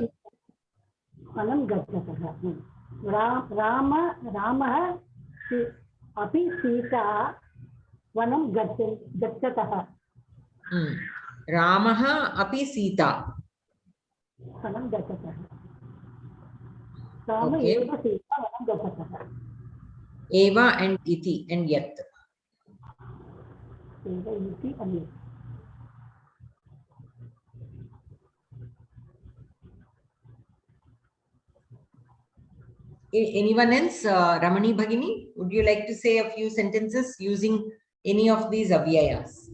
वनं गच्छतः रामः अपि सीता वनं गच्छतः रामः अपि सीता वनं गच्छतः राम एव सीता वनं गच्छतः eva and iti and yat. एव इति अन्यत् Anyone else? Ramani Bhagini, would you like to say a few sentences using any of these avyayas?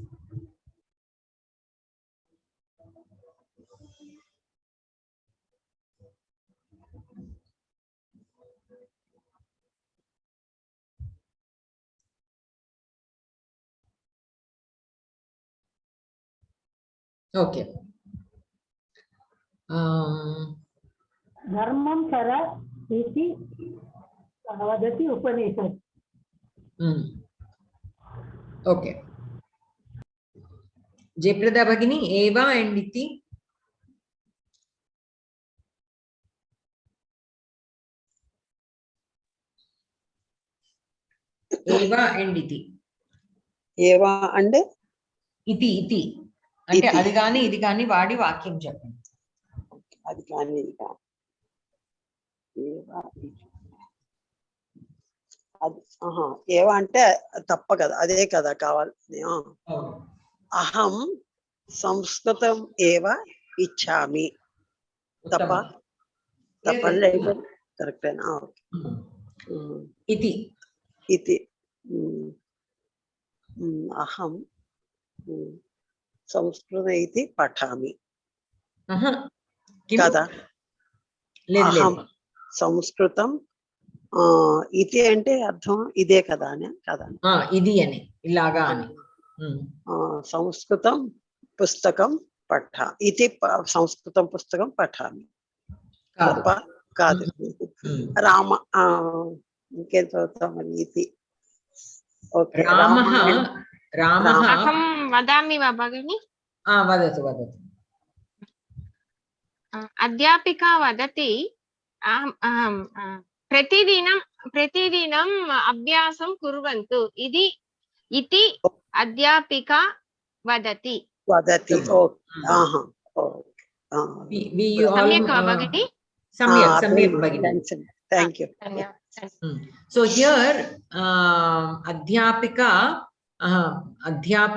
Okay. धर्मं चर इति वदति उपनिषत्. Okay. Jayprada Bhagini, eva and iti. Eva and iti. Eva and iti. అంటే అది కానీ ఇది కానీ వాడి వాక్యం చెప్పండి. అది కానీ ఏవా అంటే తప్ప కదా, అదే కదా కావాలి. అహం సంస్కృతం ఏవ ఇచ్చామి. తప్ప తప్పలేదు, కరెక్టేనా? ఇది ఇది అహం సంస్కృతం ఇది పఠామి కదా. అహం సంస్కృతం ఇది అంటే అర్థం ఇదే కదా అని కదా, ఇది అని ఇలాగా అని. సంస్కృతం పుస్తకం ఇది సంస్కృతం పుస్తకం పఠామి తప్ప కాదు. రామ ఇంకేం చదువుతాం మరి ఇది. ఓకే. అహం వదామి వా భగిని? వదతు. అధ్యాపికా వదతి ప్రతిదినం అభ్యాసం కుర్వంతు. ఇది అధ్యాపికా వదతి. సమ్యక్ భగిని? Samyak Bhagini. Thank you. So here adhyapika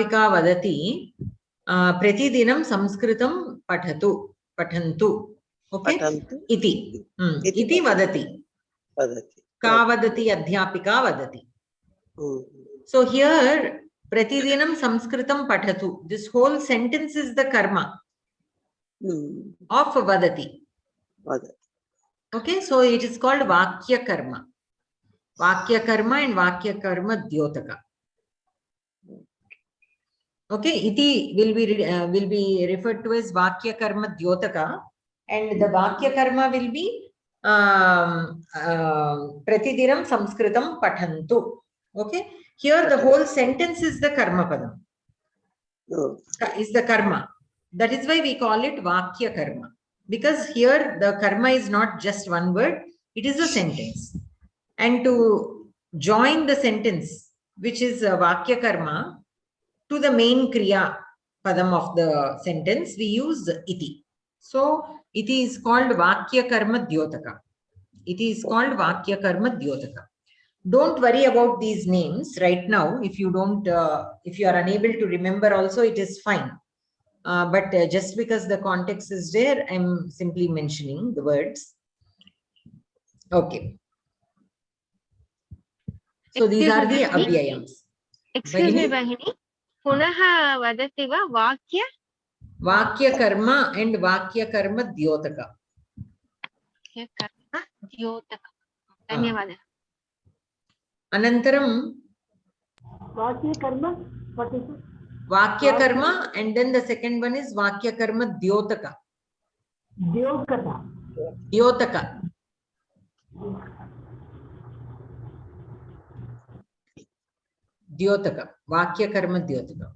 vadati pratidinam samskritam pathantu. Okay. Iti vadati. Ka vadati adhyapika vadati. So here pratidinam samskritam pathatu, this whole sentence is the karma of vadati. Okay, so it is called vakya karma and vakya karma dyotaka. Okay, iti will be referred to as vakya karma dyotaka, and the vakya karma will be pratidinam samskritam pathantu. Okay, here the whole sentence is the karma padam, is the karma. That is why we call it vakya karma, because here the karma is not just one word, it is a sentence. And to join the sentence, which is vakya karma, to the main kriya padam of the sentence, we use iti. So iti is called vakya karma dyotaka. Iti is called vakya karma dyotaka. Don't worry about these names right now. If you are unable to remember also, it is fine. But just because the context is there, I'm simply mentioning the words. Okay. So these are the avyayams. Excuse me, Bhagini. Punaha vadati va vakya? Vakya karma and vakya karma dyotaka. Vakya karma dyotaka. Dhanyavada. Anantaram. Vakya karma, what is it? Vakya karma, and then the second one is vakya karma dyotaka. Dyotaka. Dyotaka. Vakya karma Dyotaka.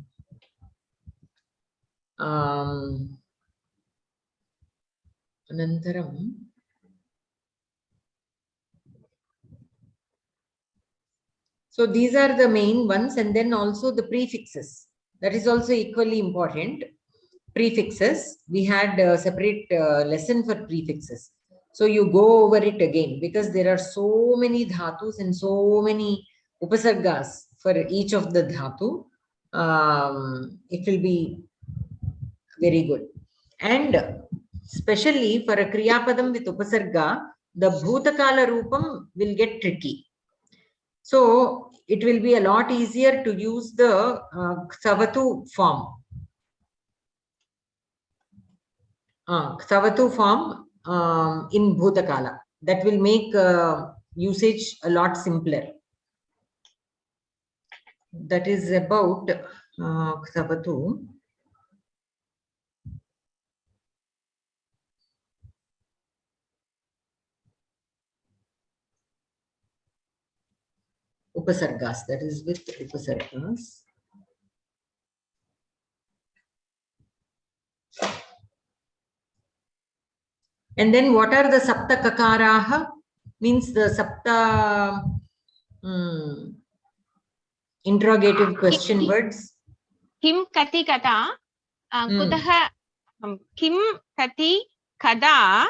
Anantaram. So these are the main ones, and then also the prefixes. That is also equally important. Prefixes. We had a separate lesson for prefixes. So you go over it again because there are so many dhatus and so many upasargas for each of the dhatu. It will be very good. And especially for a kriyapadam with upasarga, the bhutakala rupam will get tricky. So it will be a lot easier to use the ksavatu form. Ksavatu form in bhutakala. That will make usage a lot simpler. That is about ksavatu. Upasargas. That is with upasargas. And then what are the sapta kakaraha? Means the sapta interrogative question words. Kim kati kata kutaha kim kati kada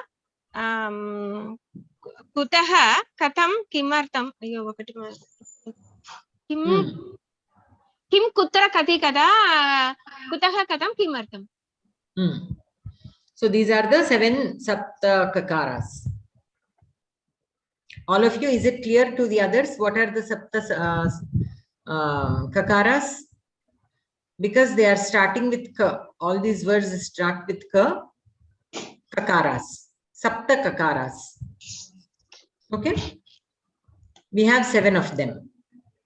kutaha katam kimartam. Ayyo, Kim kutra kati kada kutaha katam kimartam. So these are the 7 sapta kakaras. All of you, is it clear to the others? What are the sapta kakaras? Because they are starting with ka. All these words start with ka. Kakaras. Sapta kakaras. Okay. We have 7 of them.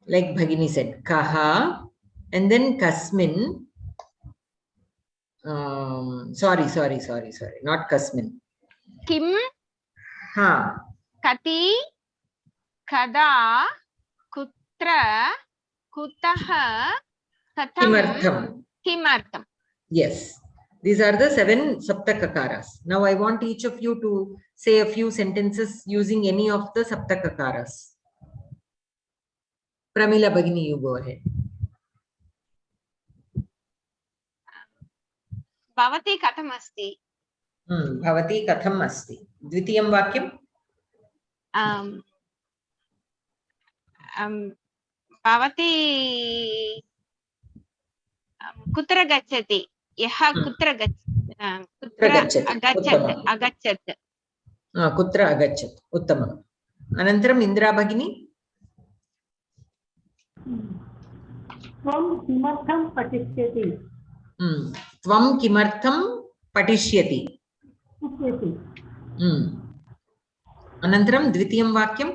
Like Bhagini said. Kaha. And then kasmin. Sorry. Not kasmin. Kim. Kati. Kada. Kutra. Kutaha. Katam. Kimartam. Yes. These are the 7 sapta kakaras. Now I want each of you to say a few sentences using any of the sapta kakaras. Pramila Bhagini, you go ahead. Bhavati katham asti. Bhavati katham asti. Dvitiyam vakyam. Bhavati kutra gacchati. Yaha kutra agachat. Kutra agachat. Uttamam. Anantaram Indra Bhagini. Tvam kimartham patishyati. Tvam kimartham patishyati. Anantaram Dvitiyam vakyam.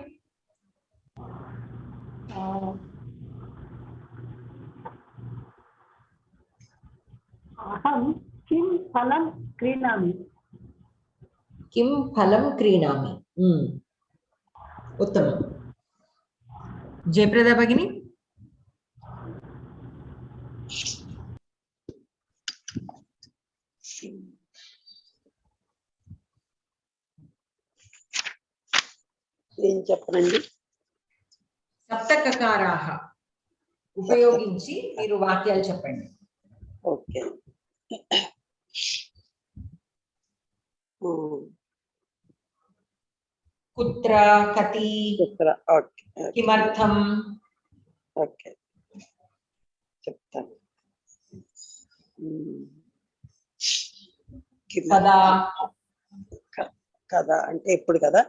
Aham kim phalam krinami. Kim phalam krinami. Uttamam. Jayaprada Bhagini. ఏం చెప్పనండి సప్త కకారాహ ఉపయోగించి మీరు వాక్యాలు చెప్పండి. Okay కుత్ర Kathi okay కిమర్థం okay చెప్తాను. కదా కదా అంటే ఇప్పుడు కదా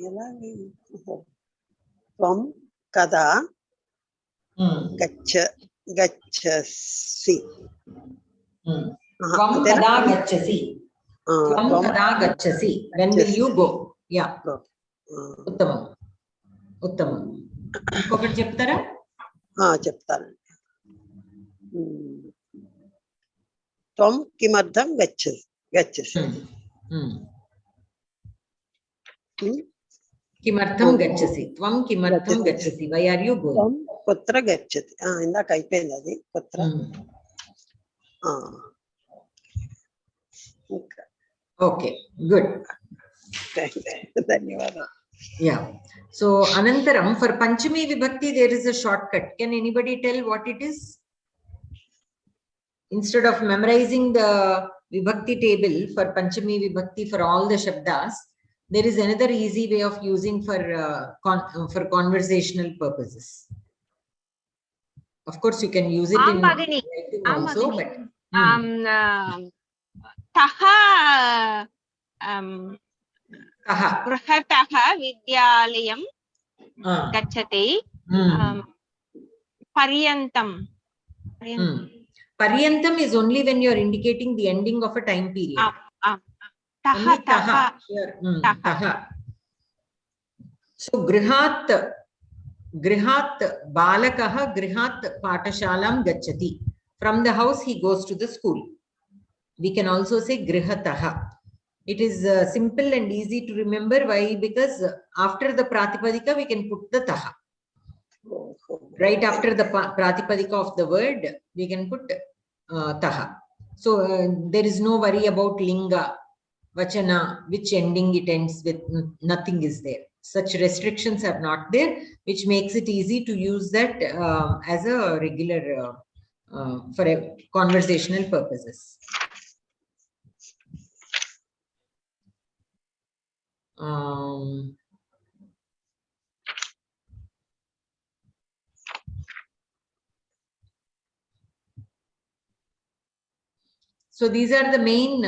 ఎలా త్వం కదా గచ్చసి త్వం కదా గచ్చసి త్వం కదా గచ్చసి when will you go yeah ఉత్తమం ఉత్తమం ఇంకొకటి చెప్తారా చెప్తానండి. త్వం కిమర్థం గచ్చసి Kimartham gachasi. Tvam kimartham gachasi. Why are you going? Tvam kutra gachati. Indaka ayipindi adi. Kutra. Okay, good. Dhanyawada. Yeah. So, Anantaram, for Panchami Vibhakti, there is a shortcut. Can anybody tell what it is? Instead of memorizing the Vibhakti table for Panchami Vibhakti for all the Shabdas, there is another easy way of using for conversational purposes. Of course, you can use it in writing also, but Taha Taha. Grahataha Vidyalayam Gachati Paryantam. Paryantam is only when you are indicating the ending of a time period. Taha, taha. Taha. So, Grihat Balakaha Grihat Patashalam Gachati. From the house, he goes to the school. We can also say Grihataha. It is simple and easy to remember. Why? Because after the Pratipadika, we can put the Taha. Right after the Pratipadika of the word, we can put Taha. So there is no worry about Linga, Vachana, which ending it ends with. Nothing is there. Such restrictions are not there, which makes it easy to use that as a regular for a conversational purposes. So these are the main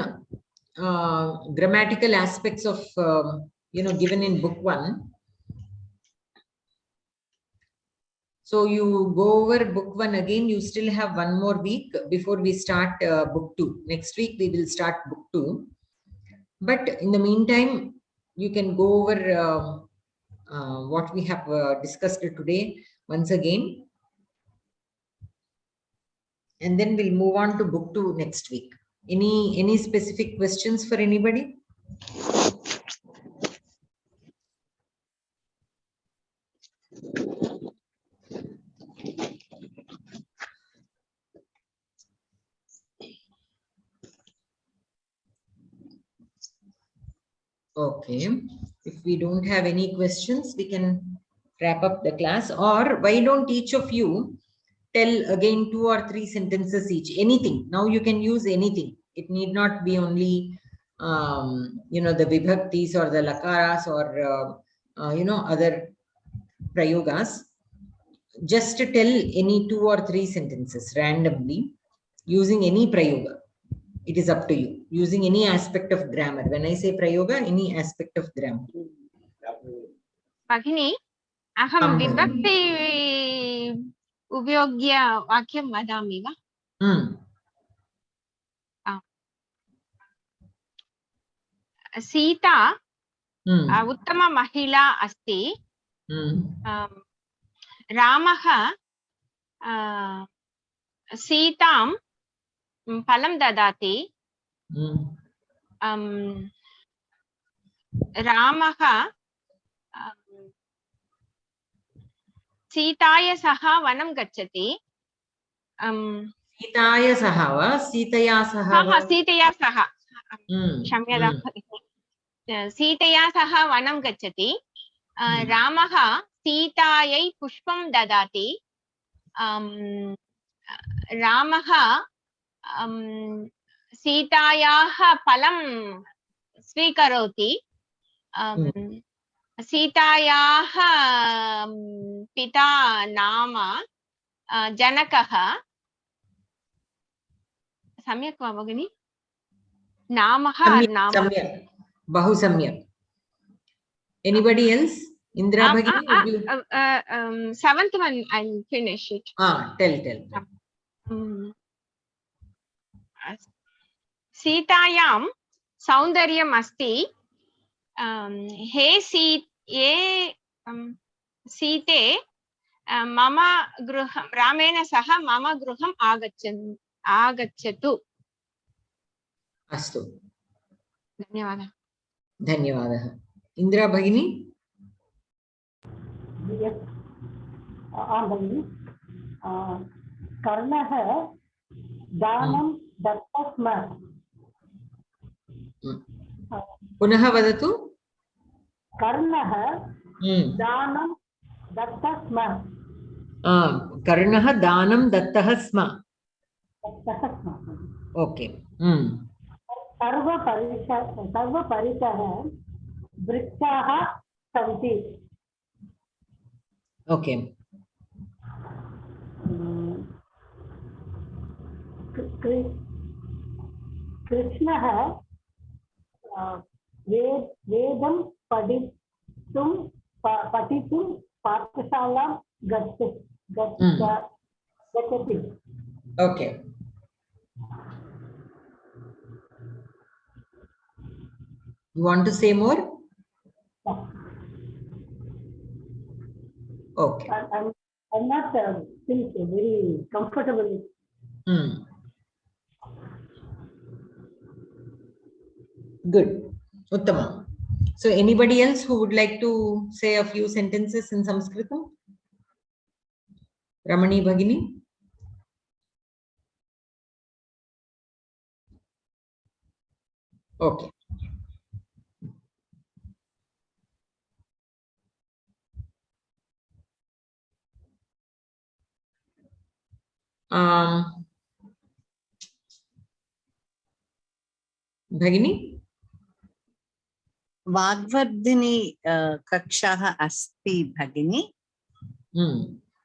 grammatical aspects of given in book 1. So you go over book 1 again. You still have one more week before we start book 2. Next week we will start book 2. But in the meantime, you can go over what we have discussed today once again. And then we'll move on to book 2 next week. Any specific questions for anybody? Okay. If we don't have any questions, we can wrap up the class. Or why don't each of you tell again 2 or 3 sentences each? Anything. Now you can use anything. It need not be only the vibhaktis or the lakaras or other prayogas. Just to tell any 2 or 3 sentences randomly using any prayoga. It is up to you. Using any aspect of grammar. When I say prayoga, any aspect of grammar. Bhagini, aham vibhakti उपयोग्य वाक्यं वदामि वा? सीता उत्तम महिला अस्ति. रामः सीतां फलं ददाति. रामः सीताय सह वनं गच्छति. सीताय सह वा सीतया सह? सीतया सह. क्षम्यतां भगिनि. सीतया सह वनं गच्छति. रामः सीतायै पुष्पं ददाति. रामः सीतायाः फलं स्वीकरोति. सीतायाः पिता नाम जनकः. सम्यक् वा भगिनि? नामः सम्यक्, बहु सम्यक्. Anybody else? Indra Bhagini? 7th one I'll finish it. Tell. सीतायां सौन्दर्यम् अस्ति. हे सीते मम गृहं रामेण सह मम गृहम् आगच्छतु. अस्तु, धन्यवादः. धन्यवादः. Indra Bhagini? Yes. Karnaha Danam Dattasma. Punaha vadatu. Karnaha Danam Dattasma. Karnaha Danam Dattaha Sma. Okay. Sarva Parishaha Vrikshaha Santi. Okay. Krishna Vedam Patitum Pathashalam Gachati. Okay. You want to say more? Okay. I'm not still very comfortable. Good. Uttama. So anybody else who would like to say a few sentences in Samskritam? Ramani Bhagini? Okay. Bhagini? Vagvardhini kakshaha asti bhagini.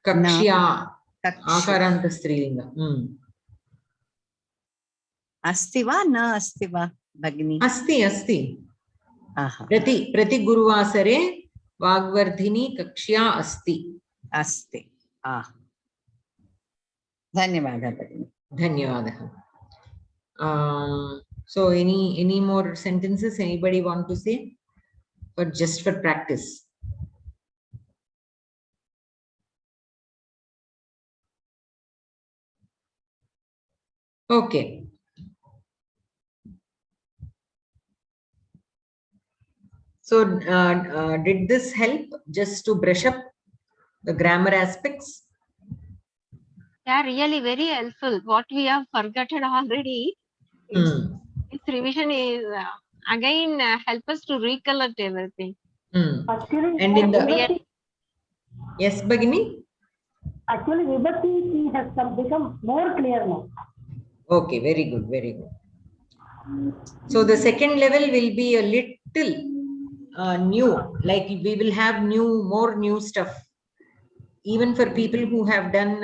Kakshya. Akaranta strilinga. Asti va na asti va bhagini? Asti. Prati Guruvasare Vagvardhini Kakshya asti. Asti. Dhanyavada bhagini. Dhanyavada. So any more sentences anybody want to say? But just for practice. Okay. So did this help just to brush up the grammar aspects? Yeah, really very helpful. What we have forgotten already, this revision is again help us to recollect everything. Actually, and in the yes, Bhagini? Actually, Vibhakti has become more clear now. Okay, very good, very good. So the second level will be a little new, like we will have more new stuff. Even for people who have done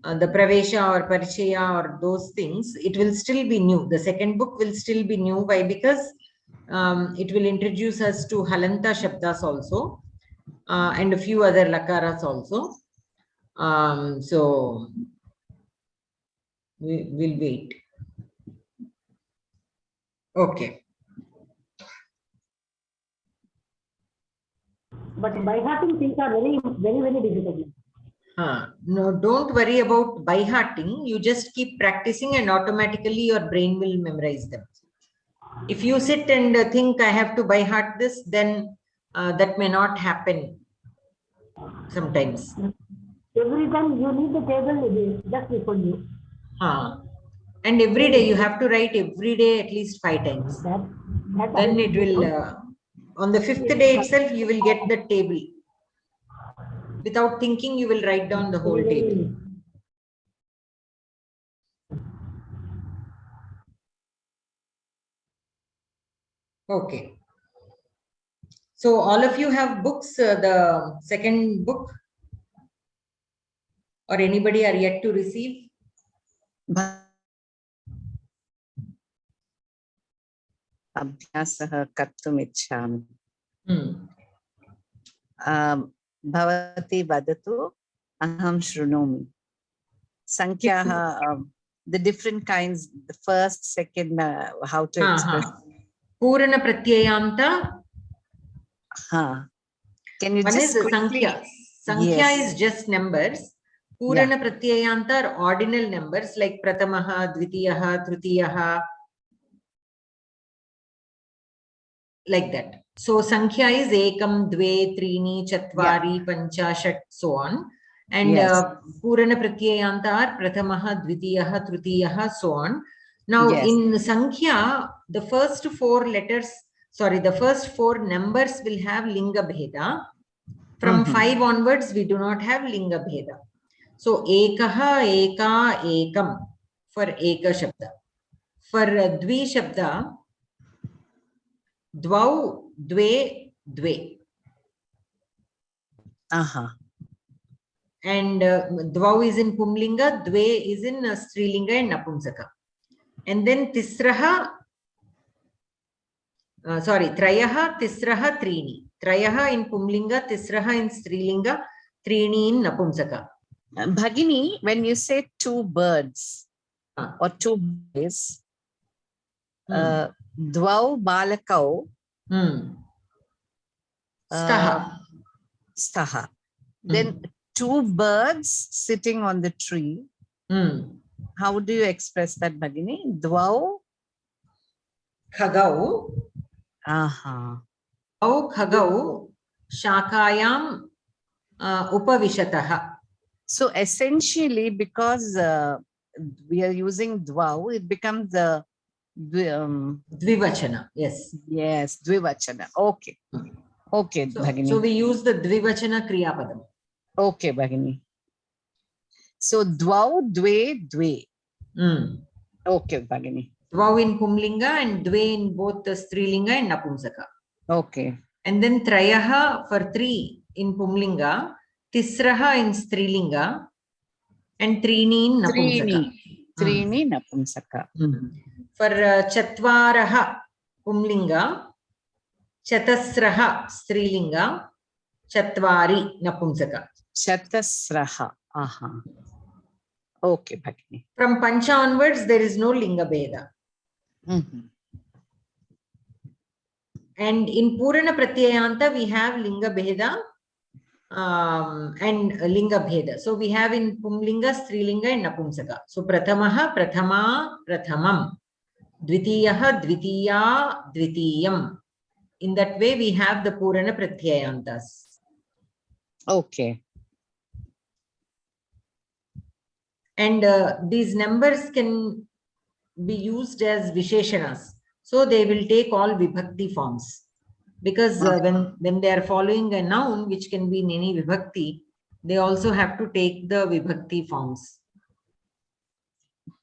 the Pravesha or Parichaya or those things, it will still be new. The second book will still be new. Why? Because it will introduce us to Halanta Shabdas also and a few other Lakaras also. So we'll wait. Okay. But by hearting things are very, very, very difficult. No, don't worry about by hearting. You just keep practicing and automatically your brain will memorize them. If you sit and think I have to by heart this, then that may not happen sometimes. Every time you need the table just before you. And every day you have to write every day at least 5 times. Then it will, on the 5th day itself, you will get the table. Without thinking, you will write down the whole table. Okay. So all of you have books, the second book, or anybody are yet to receive? Abhyasah kartum ichchami. Bhavati vadatu aham shrunomi. Sankyaha, the different kinds, the first, second, how to express. Purana pratyayanta. Can you One just is quickly? Sankhya. Sankhya is just numbers. Purana pratyayanta are ordinal numbers like Pratamaha, Dvitiyaha, Tritiyaha. like that. So Sankhya is ekam, dve, trini, chatvari, pancha, shat, so on. And Yes. Purana Pratyayanta are Prathamaha, Dvitiyaha, Tritiyaha, so on. Now Yes. in Sankhya, the first four letters, sorry, the first four numbers will have Linga Bheda. From 5 onwards, we do not have Linga Bheda. So Ekaha, Eka, Ekam for Eka Shabda. For Dvi Shabda, Dvau, Dve, Dve. And Dvau is in Pumlinga, Dve is in Strilinga and Napumsaka. And then Tisraha, Trayaha, Tisraha, Trini. Trayaha in Pumlinga, Tisraha in Strilinga, Trini in Napumsaka. Bhagini, when you say two birds or two boys, Dvau Balakau, Staha. Then two birds sitting on the tree. How do you express that, Bhagini? Dvau Khagau. Dvau Khagau Shakayam Upavishataha. So essentially, because we are using Dvau, it becomes the Dvivachana. Yes. Yes, Dvivachana. Okay. Okay, Bhagini. So we use the Dvivachana Kriya Padam. Okay, Bhagini. So Dvau, Dve, Dve. Okay, Bhagini. Dvau in Pumlinga and Dve in both the Strilinga and Napumsaka. Okay. And then Trayaha for 3 in Pumlinga, Tisraha in Strilinga, and Trini in Napumsaka. Trini Napumsaka. For Chatvaraha Pumlinga, Chatasraha Strilinga, Chatvari Napumsaka. Chatasraha. Okay, Bhagini. From Pancha onwards, there is no Linga Bheda. And in Purana Pratyayanta, we have Linga Bheda and Linga Bheda. So we have in Pumlinga, Strilinga and Napumsaka. So Prathamaha, Prathama, Prathamam. Dvitiyaha, Dvitiya, Dvitiyam. In that way, we have the Purana Pratyayantas. Okay. And these numbers can be used as Visheshanas. So they will take all Vibhakti forms. Because when they are following a noun, which can be in any Vibhakti, they also have to take the Vibhakti forms.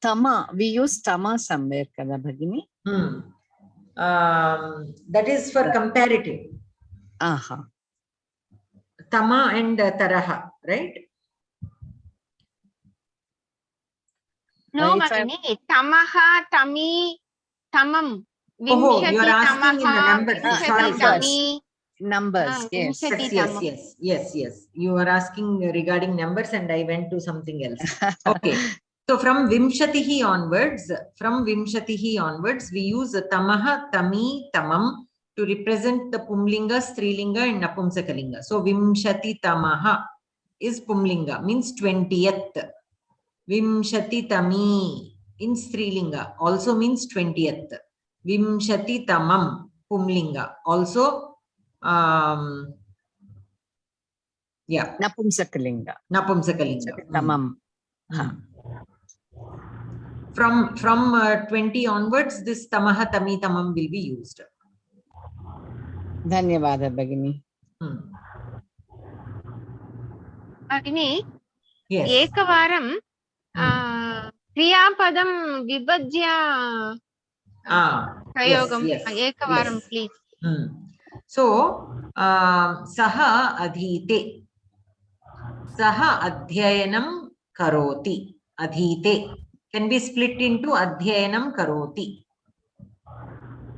Tama, we use Tama somewhere, kada Bhagini? That is for comparative. Tama and Taraha, right? No, Bhagini. Tamaha, Tami, Tamam. Oh, you are asking in the numbers. Sorry. Numbers, yes. Yes. You are asking regarding numbers and I went to something else. Okay. So from Vimshatihi onwards, we use Tamaha, Tami, Tamam to represent the Pumlinga, Strilinga and Napumsakalinga. So Vimshati Tamaha is Pumlinga, means 20th. Vimshati Tami in Strilinga also means 20th. Vimshati Tamam, Pumlinga, also Napumsakalinga. Tamam. From 20 onwards, this Tamaha, Tami, Tamam will be used. Dhanyavada, Bhagini. Bhagini, yes. Ekavaram Kriyapadam Vibhajya Prayogam. Yes. Ekavaram, please. So, Saha Adhite. Saha Adhyayanam Karoti. Adhite can be split into Adhyayanam Karoti.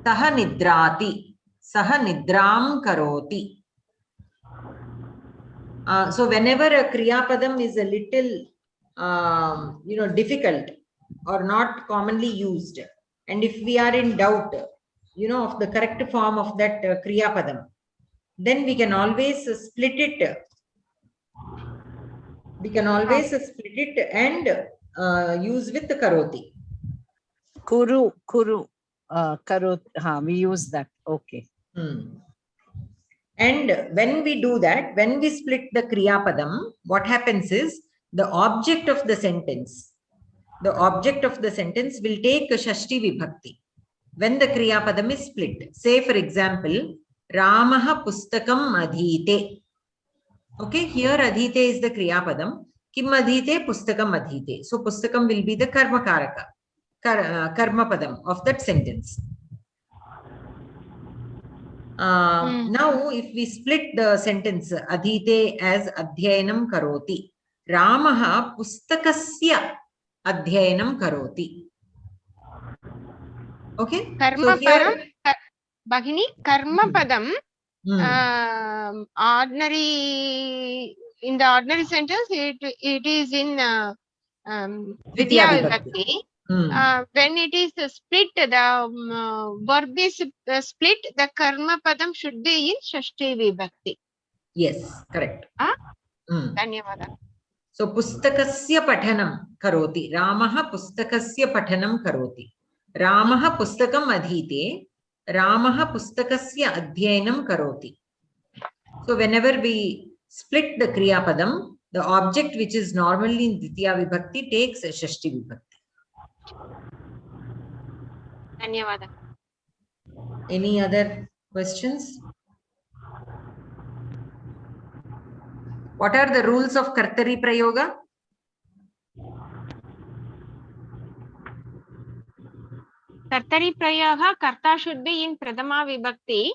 Saha Nidrati. Saha Nidram Karoti. So whenever a Kriya Padam is a little difficult or not commonly used, and if we are in doubt of the correct form of that Kriya Padam, then we can always split it. We can always split it and use with the Karoti. Kuru, Karot, we use that. Okay. And when we do that, when we split the Kriya Padam, what happens is the object of the sentence will take a Shashti Vibhakti when the Kriya Padam is split. Say, for example, Ramaha Pustakam Adhite. Okay, here Adhite is the Kriya Padam. Kim Adhite? Pustakam Adhite. So, Pustakam will be the Karma Karaka, Karma Padam of that sentence. Now, if we split the sentence Adhite as Adhyayanam Karoti, Ramaha Pustakasya Adhyayanam Karoti. Okay? Karma So here, Param, Bhagini, Karma Padam, in the ordinary sentence, it is in Vidya Vibhakti. When it is split, the verb is split, the Karma Padam should be in Shashti Vibhakti. Yes, correct. Dhanyavada. So, Pustakasya Pathanam Karoti. Ramaha Pustakasya Pathanam Karoti. Ramaha Pustakam Adhite. Ramaha Pustakasya Adhyayanam Karoti. So, whenever we split the Kriya Padam, the object which is normally in Ditya Vibhakti takes a Shashti Vibhakti. Dhanyavada. Any other questions? What are the rules of Kartari Prayoga? Kartari Prayoga, Karta should be in Pradama Vibhakti.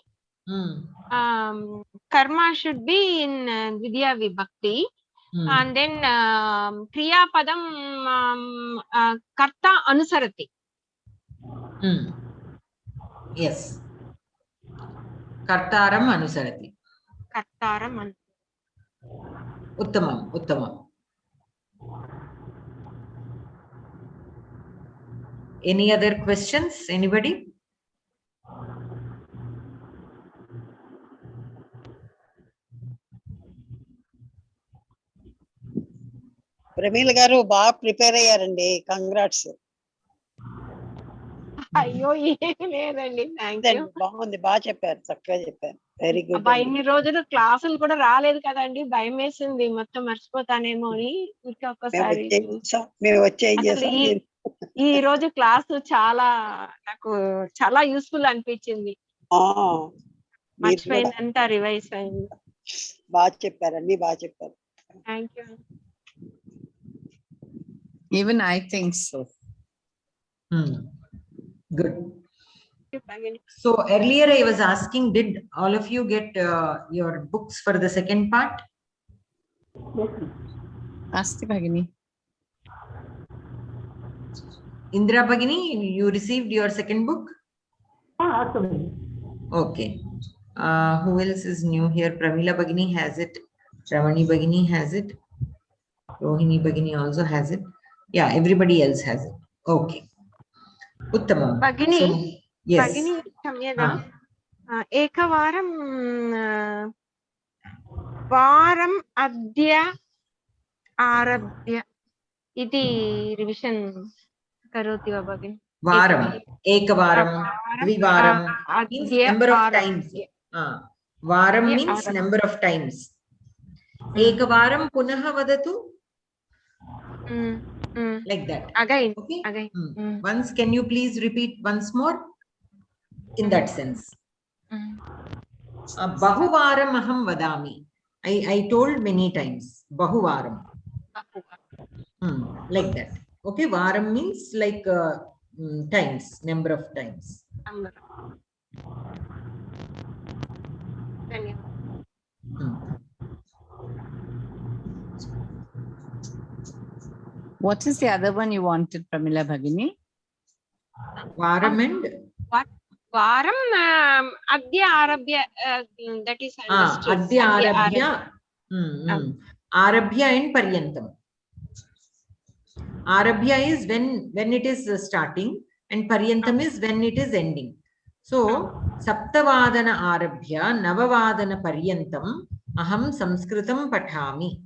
Karma should be in Vidya Vibhakti. And then Kriya Padam Karta Anusarati. Yes. Kartaram Anusarati. Kartaram. Uttamam, Uttamam. Any other questions? Anybody? Pramila garu baga prepare ayyarandi. Congrats. అయ్యో ఏం లేదండి, thank you. బాగుంది, బాగా చెప్పారు, చక్కగా చెప్పారు. Very good. ఇన్ని రోజులు క్లాసులు కూడా రాలేదు కదండి, భయం వేసింది మొత్తం మర్చిపోతానేమో అని. ఒక్కసారి ఈ రోజు క్లాసు చాలా నాకు చాలా యూస్ఫుల్ అనిపించింది. మర్చిపోయిందంతా రివైజ్ అయింది. బాగా చెప్పారు, అన్ని బాగా చెప్పారు. Thank you. Even I think so. Good. So earlier I was asking, did all of you get your books for the second part? Asti Bhagini. Indra Bhagini, you received your second book? Okay. Who else is new here? Pramila Bhagini has it. Ravani Bhagini has it. Rohini Bhagini also has it. Yeah, everybody else has it. Okay. Uttamam. Bhagini, so, yes. Bhagini, Shamyada. Ekavaram Varam Adya Arabhya. Iti revision karoti va Bhagini. Varam. Ekavaram. Dvivaram. Means number of times. Varam means number of times. Ekavaram punaha vadatu. Like that. Again. Okay. Again. Once, can you please repeat once more? In that sense. Bahuvaram aham vadami. I told many times. Bahuvaram. Like that. Okay. Varam means like times, number of times. What is the other one you wanted, Pramila Bhagini? Varam and what? Varam Adya Arabhya. That is understood. Adya Arabhya. Arabhya and Paryantam. Arabhya is when it is starting, and Paryantam is when it is ending. So Saptavadana Arabhya Navavadana Paryantam aham samskritam pathami.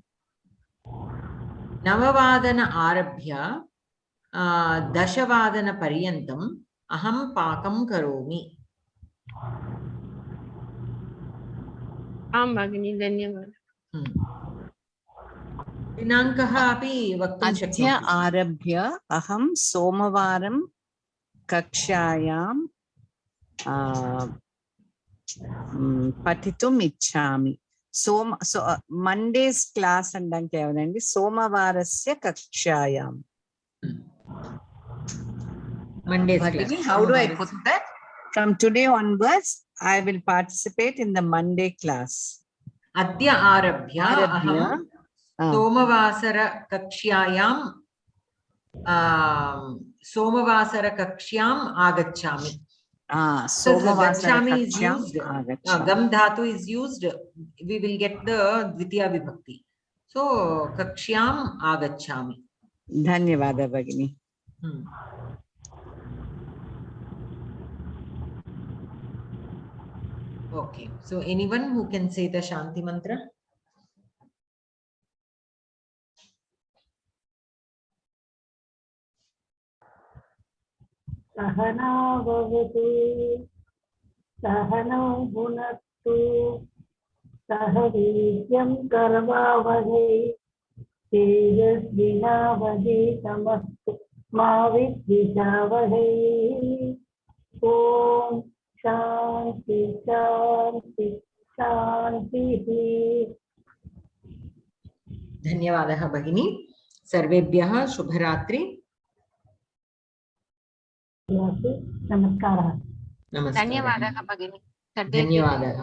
Navavadana Arabhya Dashavadana Paryantam aham pakam karomi. आं भगिनि धन्यवादः दिनाङ्कः अपि वक्तुं अद्य शक्नोति आरभ्य अहं सोमवारं कक्षायां पठितुम् इच्छामि Monday's class అంటాం కేవలండి సోమవారస్య కక్షాయాం Monday's Bhagini, class how do I put that? From today onwards, I will participate in the Monday class. अद्य आरभ्य अहं सोमवासरकक्ष्याम् आगच्छामि Gachami is used. Gam dhatu is used. We will get the Dvitiya Vibhakti. So Kakshyam agachami. Dhanyavada Bhagini. Okay. So anyone who can say the Shanti mantra? Sahana bhavatu सहनौ भुनक्तु सह वीर्यं कर्वावहै तेजस्विनावधीतमस्तु मा विद्विषावहै ॐ शान्ति शान्ति शान्तिः धन्यवादः भगिनी सर्वेभ्यः शुभरात्रि नमस्कारः नमस्कारः धन्यवादः भगिनि धन्यवादः